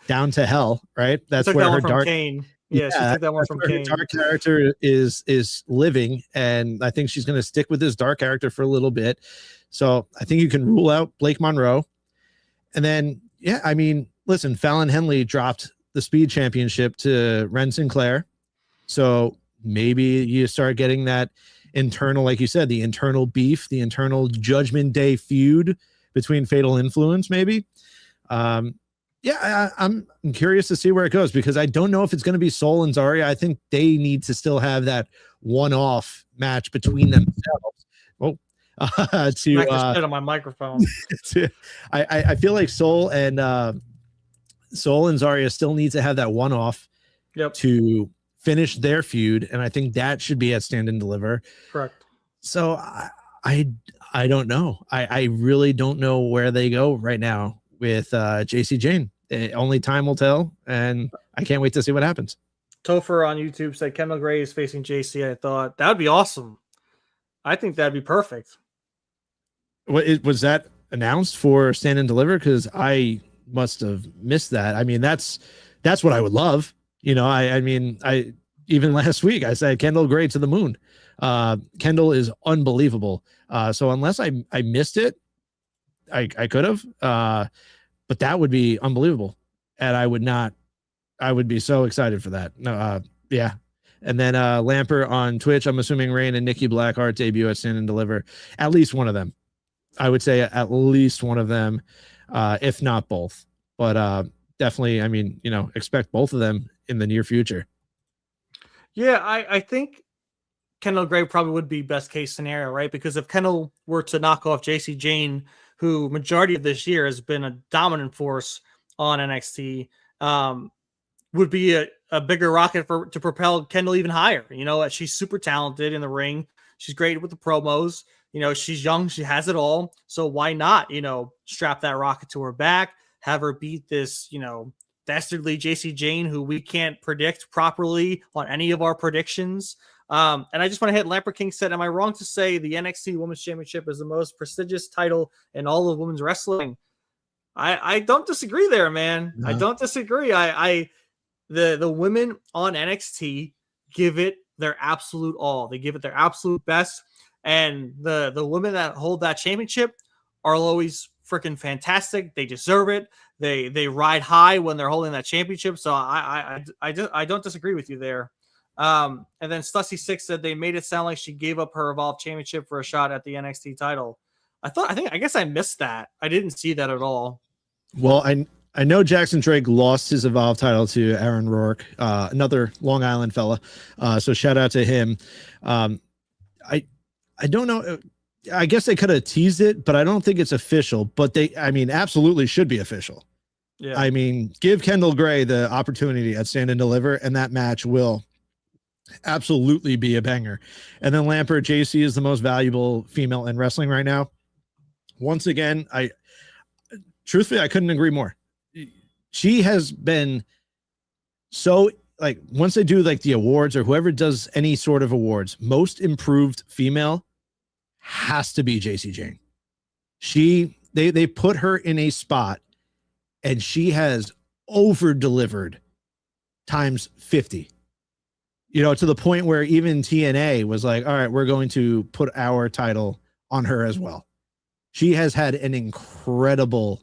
hell, right? That's where her dark Kane. Yeah, she took that one from Kane. Her dark character is living, and I think she's going to stick with this dark character for a little bit. So I think you can rule out Blake Monroe. And then, yeah, I mean, listen, Fallon Henley dropped the Speed Championship to Ren Sinclair. So maybe you start getting that internal, like you said, the internal beef, the internal Judgment Day feud between Fatal Influence, maybe. I'm curious to see where it goes, because I don't know if it's going to be Soul and Zarya. I think they need to still have that one-off match between themselves. To shit on my microphone. I feel like Soul and Zarya still need to have that one-off to finish their feud, and I think that should be at Stand and Deliver. Correct. So I don't know. I really don't know where they go right now with JC Jane. Only time will tell, and I can't wait to see what happens. Topher on YouTube said Kendall Gray is facing JC. I thought that would be awesome. I think that'd be perfect. Was that announced for Stand and Deliver? Because I must have missed that. I mean, that's what I would love. You know, I mean, even last week I said Kendall Gray to the moon. Kendall is unbelievable. So unless I missed it, I could have. But that would be unbelievable, and I would be so excited for that. Yeah. And then Lamper on Twitch, I'm assuming Rain and Nikki Blackheart debut at Stand and Deliver. At least one of them. I would say at least one of them, if not both. But definitely, I mean, you know, expect both of them in the near future. Yeah, I think Kendall Gray probably would be best case scenario, right? Because if Kendall were to knock off JC Jane, who majority of this year has been a dominant force on NXT, would be a bigger rocket to propel Kendall even higher. You know, she's super talented in the ring. She's great with the promos. You know, she's young. She has it all. So why not, you know, strap that rocket to her back, have her beat this, you know, dastardly JC Jane, who we can't predict properly on any of our predictions. And I just want to hit Lamper King said, am I wrong to say the NXT Women's Championship is the most prestigious title in all of women's wrestling? I don't disagree there, man. No. I don't disagree. The women on NXT give it their absolute all. They give it their absolute best. And the women that hold that championship are always freaking fantastic. They deserve it. They ride high when they're holding that championship. So I don't disagree with you there. And then Stussy6 said they made it sound like she gave up her Evolve championship for a shot at the NXT title. I guess I missed that. I didn't see that at all. Well, I know Jackson Drake lost his Evolve title to Aaron Rourke, another Long Island fella. So shout out to him. I don't know. I guess they could have teased it, but I don't think it's official. But absolutely should be official. Yeah. I mean, give Kendall Gray the opportunity at Stand and Deliver, and that match will absolutely be a banger. And then Lampert, JC is the most valuable female in wrestling right now. Once again, truthfully, I couldn't agree more. She has been so, like, once they do like the awards, or whoever does any sort of awards, most improved female has to be JC Jane. They put her in a spot, and she has over delivered times 50. You know, to the point where even TNA was like, all right, we're going to put our title on her as well. She has had an incredible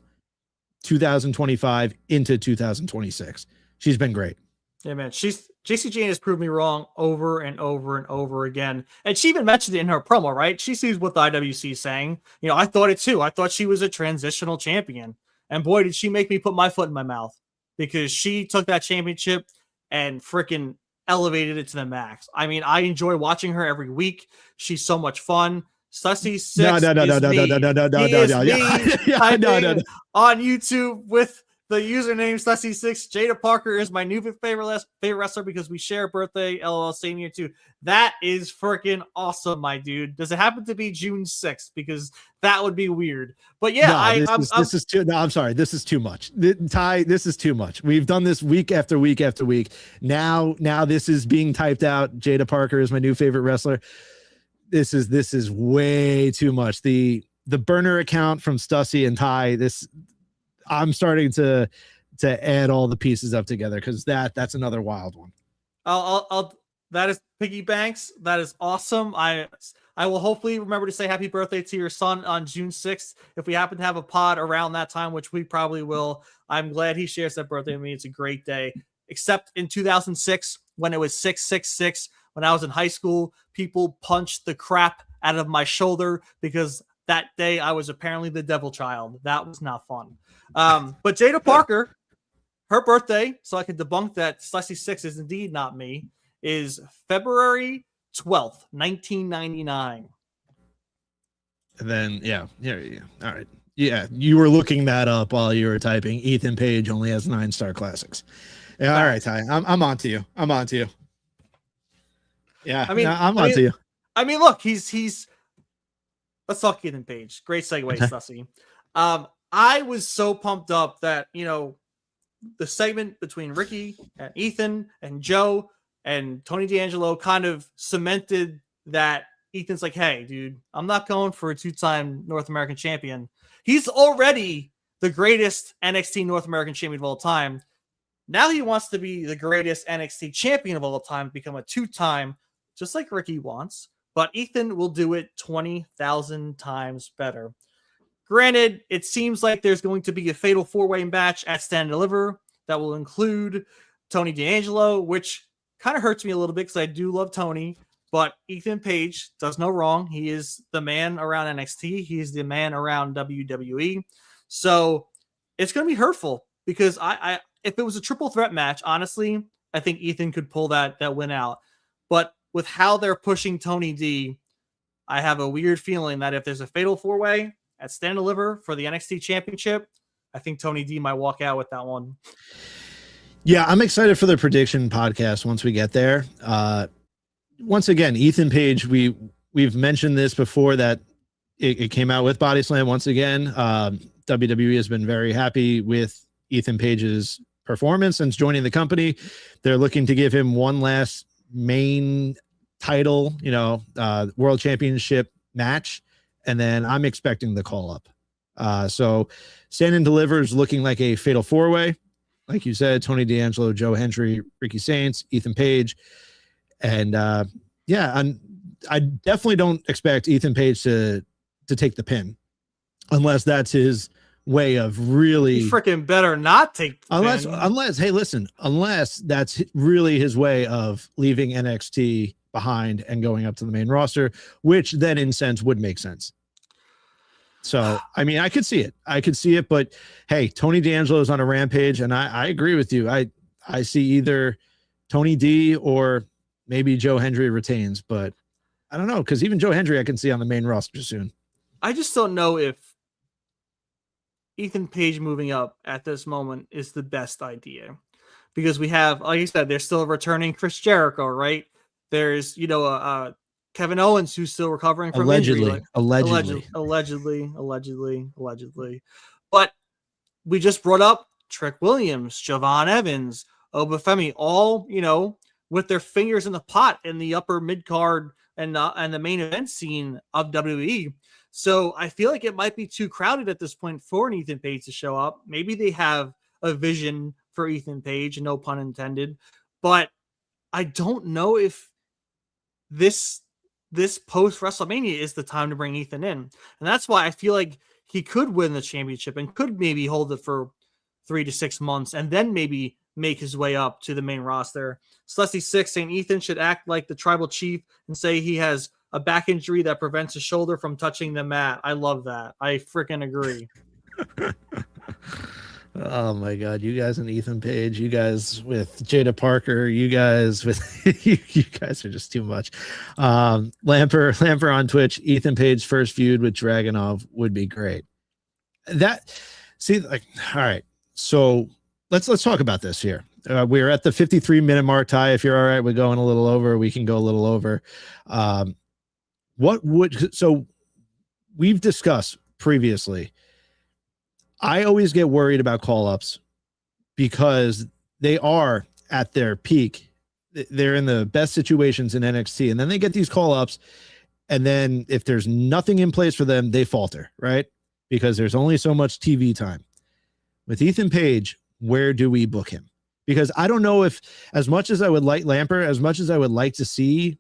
2025 into 2026. She's been great. Yeah, man. JC Jane has proved me wrong over and over and over again. And she even mentioned it in her promo, right? She sees what the IWC is saying. You know, I thought it too. I thought she was a transitional champion. And boy, did she make me put my foot in my mouth, because she took that championship and freaking elevated it to the max. I mean, I enjoy watching her every week. She's so much fun. Sussy6 no. On YouTube with the username Sussy6. Jada Parker is my new favorite wrestler because we share a birthday. LOL, same year too. That is freaking awesome, my dude. Does it happen to be June 6th? Because that would be weird. But yeah, this is too. No, I'm sorry. This is too much. Ty, this is too much. We've done this week after week after week. Now this is being typed out. Jada Parker is my new favorite wrestler. This is way too much. The burner account from Stussy and Ty. I'm starting to add all the pieces up together, because that's another wild one. That is Piggy Banks. That is awesome. I will hopefully remember to say happy birthday to your son on June 6th. If we happen to have a pod around that time, which we probably will, I'm glad he shares that birthday with me. It's a great day. Except in 2006, when it was 666, when I was in high school, people punched the crap out of my shoulder because that day I was apparently the devil child. That was not fun. But Jada Parker, her birthday, so I can debunk that Slushy 6 is indeed not me, is February 12th, 1999. And then, yeah. All right. Yeah, you were looking that up while you were typing. Ethan Page only has 9-star classics. Yeah, all right, Ty. I'm on to you. Yeah, I'm on to you. I mean, look, he's. Let's talk Ethan Page. Great segue, Sussy. I was so pumped up that, the segment between Ricky and Ethan and Joe and Tony D'Angelo kind of cemented that Ethan's like, hey, dude, I'm not going for a 2-time North American champion. He's already the greatest NXT North American champion of all time. Now he wants to be the greatest NXT champion of all time, become a 2-time, just like Ricky wants. But Ethan will do it 20,000 times better. Granted, it seems like there's going to be a fatal 4-way match at Stand and Deliver that will include Tony D'Angelo, which kind of hurts me a little bit because I do love Tony. But Ethan Page does no wrong. He is the man around NXT. He's the man around WWE. So it's going to be hurtful because I if it was a triple threat match, honestly, I think Ethan could pull that win out. But with how they're pushing Tony D, I have a weird feeling that if there's a fatal 4-way at Stand and Deliver for the NXT Championship, I think Tony D might walk out with that one. Yeah, I'm excited for the prediction podcast once we get there. Once again, Ethan Page, we've mentioned this before that it came out with Body Slam once again. WWE has been very happy with Ethan Page's performance since joining the company. They're looking to give him one last main title, world championship match. And then I'm expecting the call up. So Stand and Deliver is looking like a fatal 4-way. Like you said, Tony D'Angelo, Joe Hendry, Ricky Saints, Ethan Page. And I definitely don't expect Ethan Page to take the pin unless that's his way of really. He freaking better not take the pin. Unless that's really his way of leaving NXT behind and going up to the main roster, which then in sense would make sense. So, I mean, I could see it, but hey, Tony D'Angelo is on a rampage, and I agree with you. I see either Tony D or maybe Joe Hendry retains, but I don't know, because even Joe Hendry I can see on the main roster soon. I just don't know if Ethan Page moving up at this moment is the best idea, because we have, like you said, there's still returning Chris Jericho, right? There's, Kevin Owens, who's still recovering from injury. Allegedly. But we just brought up Trick Williams, Javon Evans, Obafemi, all, with their fingers in the pot in the upper mid-card and the main event scene of WWE. So I feel like it might be too crowded at this point for an Ethan Page to show up. Maybe they have a vision for Ethan Page, no pun intended. But I don't know if this post WrestleMania is the time to bring Ethan in. And that's why I feel like he could win the championship and could maybe hold it for 3 to 6 months and then maybe make his way up to the main roster. Celeste 6 saying Ethan should act like the tribal chief and say he has a back injury that prevents his shoulder from touching the mat. I love that. I freaking agree. Oh my God. You guys and Ethan Page, you guys with Jada Parker, you guys with, you guys are just too much. Lamper on Twitch, Ethan Page's first feud with Dragunov would be great. All right. So let's talk about this here. We're at the 53-minute mark, Ty. If you're all right with going a little over, we can go a little over. So we've discussed previously, I always get worried about call-ups because they are at their peak. They're in the best situations in NXT, and then they get these call-ups, and then if there's nothing in place for them, they falter, right? Because there's only so much TV time. With Ethan Page, where do we book him? Because I don't know if, as much as I would like Lamper, as much as I would like to see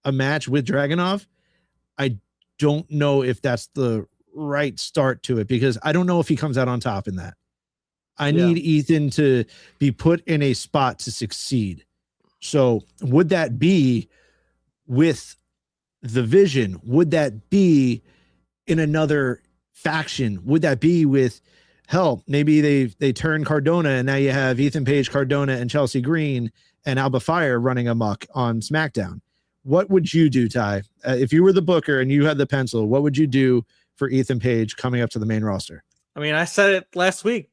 a match with Dragunov, I don't know if that's the right start to it, because I don't know if he comes out on top in that. I need Ethan to be put in a spot to succeed. So would that be with the Vision? Would that be in another faction? Would that be with, hell, maybe they turn Cardona and now you have Ethan Page, Cardona, and Chelsea Green and Alba Fire running amok on SmackDown? What would you do, Ty? If you were the booker and you had the pencil, what would you do for Ethan Page coming up to the main roster? I mean, I said it last week.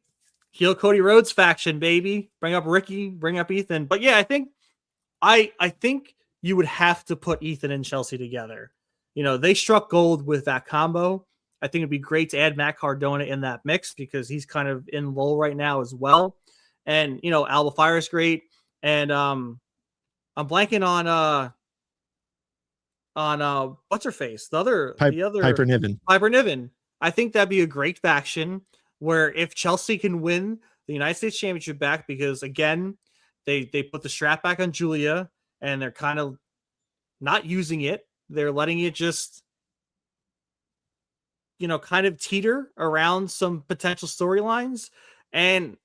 Heel Cody Rhodes faction, baby. Bring up Ricky, bring up Ethan. But yeah, I think you would have to put Ethan and Chelsea together. You know, they struck gold with that combo. I think it'd be great to add Matt Cardona in that mix because he's kind of in lull right now as well. And, you know, Alba Fire is great. And I'm blanking on what's her face? The other Piper Niven. Piper Niven. I think that'd be a great faction where if Chelsea can win the United States Championship back, because again, they put the strap back on Julia and they're kind of not using it. They're letting it just, you know, kind of teeter around some potential storylines. And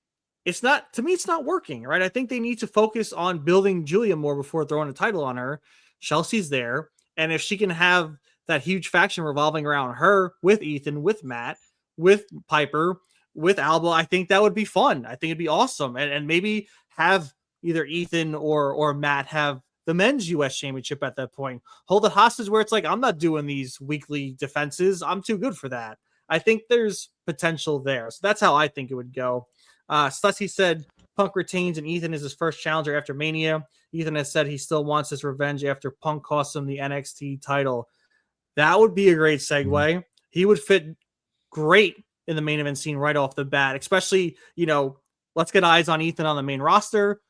it's not, to me, it's not working, right? I think they need to focus on building Julia more before throwing a title on her. Chelsea's there. And if she can have that huge faction revolving around her with Ethan, with Matt, with Piper, with Alba, I think that would be fun. I think it'd be awesome. And maybe have either Ethan or Matt have the men's US championship at that point. Hold it hostage where it's like, I'm not doing these weekly defenses. I'm too good for that. I think there's potential there. So that's how I think it would go. Stussy said Punk retains and Ethan is his first challenger after Mania. Ethan has said he still wants his revenge after Punk cost him the NXT title. That would be a great segue. He would fit great in the main event scene right off the bat, especially, you know, let's get eyes on Ethan on the main roster.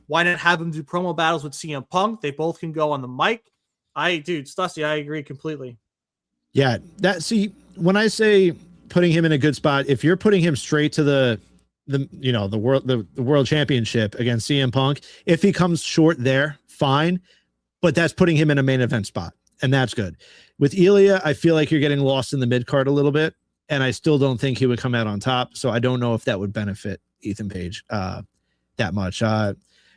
Why not have him do promo battles with CM Punk? They both can go on the mic. Stussy, I agree completely. Yeah, when I say putting him in a good spot, if you're putting him straight to the world championship against CM Punk, if he comes short there, fine, but that's putting him in a main event spot, and that's good. With Ilya, I feel like you're getting lost in the mid card a little bit, and I still don't think he would come out on top. So I don't know if that would benefit Ethan Page that much.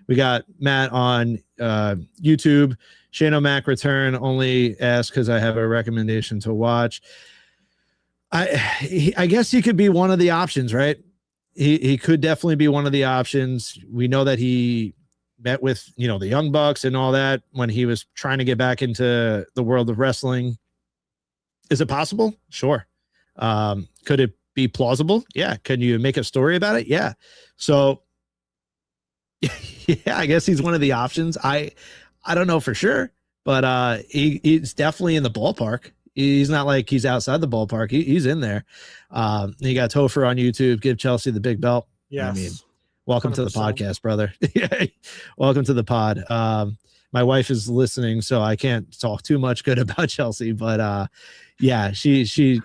We got Matt on YouTube. Shane O'Mac return only asked because I have a recommendation to watch. I guess he could be one of the options, right? He could definitely be one of the options. We know that he met with, you know, the Young Bucks and all that when he was trying to get back into the world of wrestling. Is it possible? Sure. Could it be plausible? Yeah. Can you make a story about it? Yeah. So yeah, I guess he's one of the options. I don't know for sure, but he's definitely in the ballpark. He's not like he's outside the ballpark. He's in there. You got Topher on YouTube. Give Chelsea the big belt. Yes. I mean, welcome 100%. to the podcast, brother. Welcome to the pod. My wife is listening, so I can't talk too much good about Chelsea, but yeah, she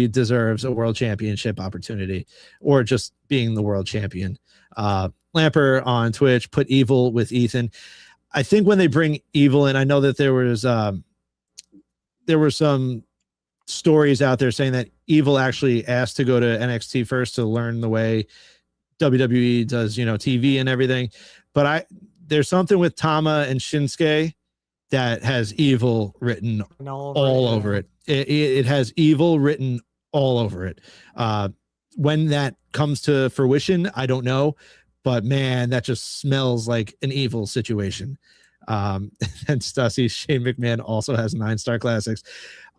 deserves a world championship opportunity or just being the world champion. Lamper on Twitch put Evil with Ethan. I think when they bring Evil in, I know that there were some stories out there saying that Evil actually asked to go to NXT first to learn the way WWE does, you know, TV and everything. But there's something with Tama and Shinsuke that has Evil written all over it. It has Evil written all over it. When that comes to fruition, I don't know. But man, that just smells like an Evil situation. And Stussy, Shane McMahon also has 9-star classics.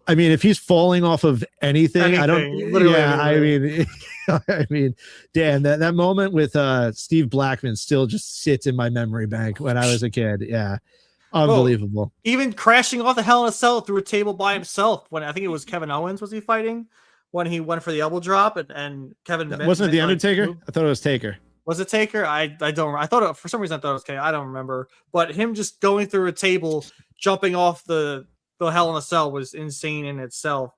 I mean, if he's falling off of anything, I don't. Literally. I mean, Dan, that moment with Steve Blackman still just sits in my memory bank when I was a kid. Yeah, unbelievable. Even crashing off the Hell in a Cell through a table by himself when I think it was Kevin Owens was he fighting when he went for the elbow drop and Kevin wasn't it the Undertaker? I thought it was Taker. Was it Taker? I don't. I thought for some reason I thought it was Taker. I don't remember. But him just going through a table, jumping off the Hell in a Cell was insane in itself.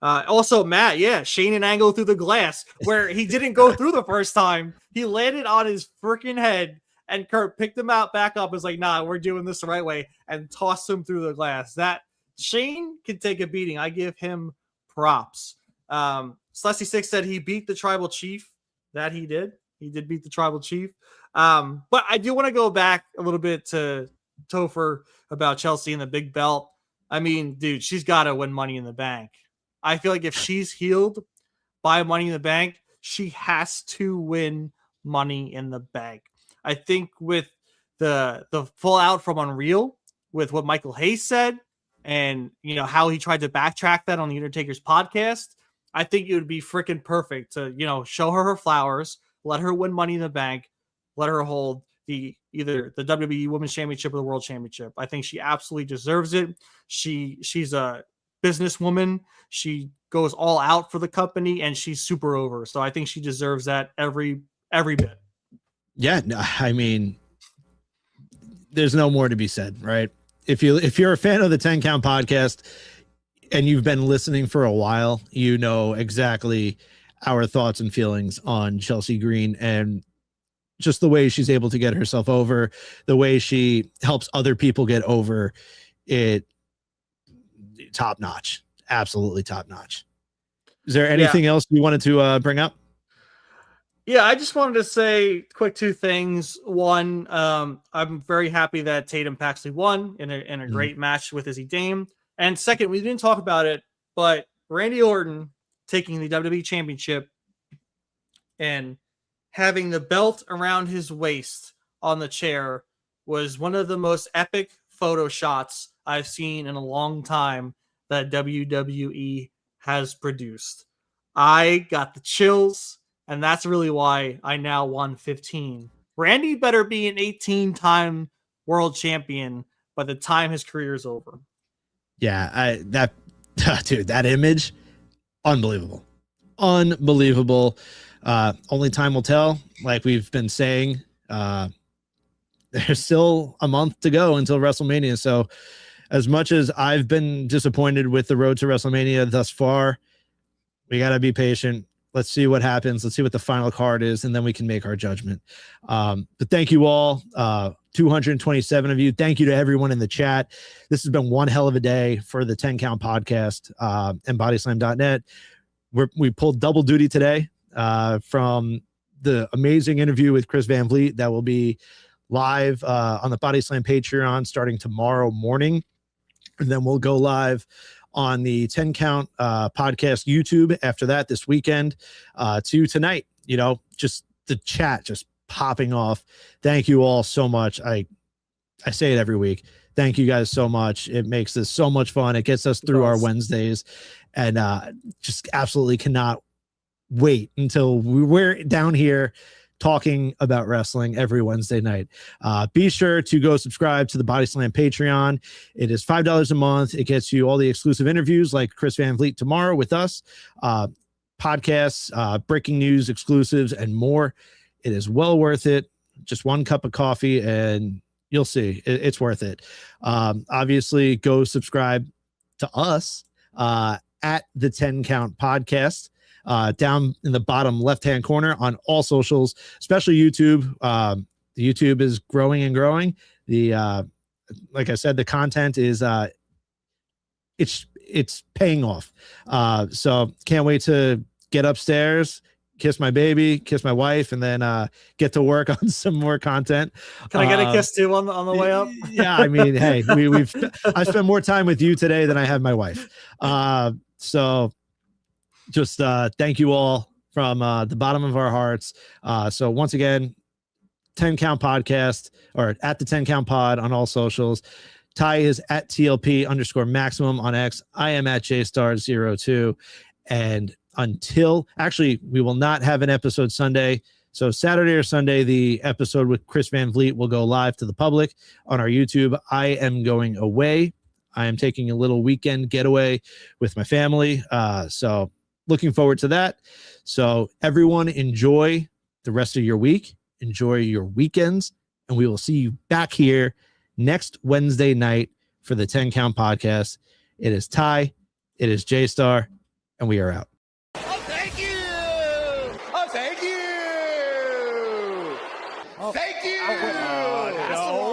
Also, Matt, yeah, Shane and Angle through the glass where he didn't go through the first time. He landed on his freaking head, and Kurt picked him out back up. Was like, nah, we're doing this the right way, and tossed him through the glass. That Shane can take a beating. I give him props. Slessy6 said he beat the tribal chief. That he did. He did beat the tribal chief. But I do want to go back a little bit to Topher about Chelsea and the big belt. I mean, dude, she's got to win Money in the Bank. I feel like if she's healed by Money in the Bank, she has to win Money in the Bank. I think with the fallout from Unreal, with what Michael Hayes said, and how he tried to backtrack that on the Undertaker's podcast, I think it would be freaking perfect to show her flowers, let her win Money in the Bank, let her hold either the WWE Women's Championship or the World Championship. I think she absolutely deserves it. She's a businesswoman. She goes all out for the company, and she's super over. So I think she deserves that every bit. Yeah, I mean, there's no more to be said, right? If you're a fan of the 10 Count podcast and you've been listening for a while, you know exactly our thoughts and feelings on Chelsea Green and just the way she's able to get herself over, the way she helps other people get over it. Top notch. Absolutely top notch. Is there anything else you wanted to bring up? Yeah, I just wanted to say quick two things. One, I'm very happy that Tatum Paxley won in a great match with Izzy Dame. And second, we didn't talk about it, but Randy Orton taking the WWE Championship and having the belt around his waist on the chair was one of the most epic photo shots I've seen in a long time that WWE has produced. I got the chills, and that's really why I now won 15. Randy better be an 18-time world champion by the time his career is over. Yeah, that image, unbelievable. Only time will tell. Like we've been saying, there's still a month to go until WrestleMania. So as much as I've been disappointed with the road to WrestleMania thus far, we got to be patient. Let's see what happens. Let's see what the final card is, and then we can make our judgment. But thank you all, 227 of you. Thank you to everyone in the chat. This has been one hell of a day for the 10 Count podcast and bodyslam.net. We pulled double duty today from the amazing interview with Chris Van Vliet that will be live on the Body Slam Patreon starting tomorrow morning. And then we'll go live on the 10 Count podcast YouTube after that this weekend to tonight. Just the chat just popping off. Thank you all so much. I say it every week. Thank you guys so much. It makes this so much fun. It gets us through our Wednesdays, and just absolutely cannot wait until we're down here talking about wrestling every Wednesday night. Be sure to go subscribe to the Body Slam Patreon. It is $5 a month. It gets you all the exclusive interviews like Chris Van Vliet tomorrow with us, podcasts, breaking news, exclusives, and more. It is well worth it. Just one cup of coffee and you'll see it's worth it. Obviously, go subscribe to us at the 10 Count podcast. Down in the bottom left-hand corner on all socials, especially YouTube. The YouTube is growing and growing. Like I said, the content is it's paying off. So can't wait to get upstairs, kiss my baby, kiss my wife, and then get to work on some more content. Can I get a kiss too on the way up? Yeah, I mean, hey, I spent more time with you today than I have my wife. So just thank you all from the bottom of our hearts. So once again, 10 Count podcast, or at the 10 Count pod on all socials. Ty is at TLP_maximum on X. I am at JStar02. And actually, we will not have an episode Sunday. So Saturday or Sunday, the episode with Chris Van Vliet will go live to the public on our YouTube. I am going away. I am taking a little weekend getaway with my family. So looking forward to that. So everyone enjoy the rest of your week. Enjoy your weekends. And we will see you back here next Wednesday night for the 10 Count podcast. It is Ty. It is J-Star. And we are out. Oh, thank you. Oh, thank you. Oh, thank you. That's the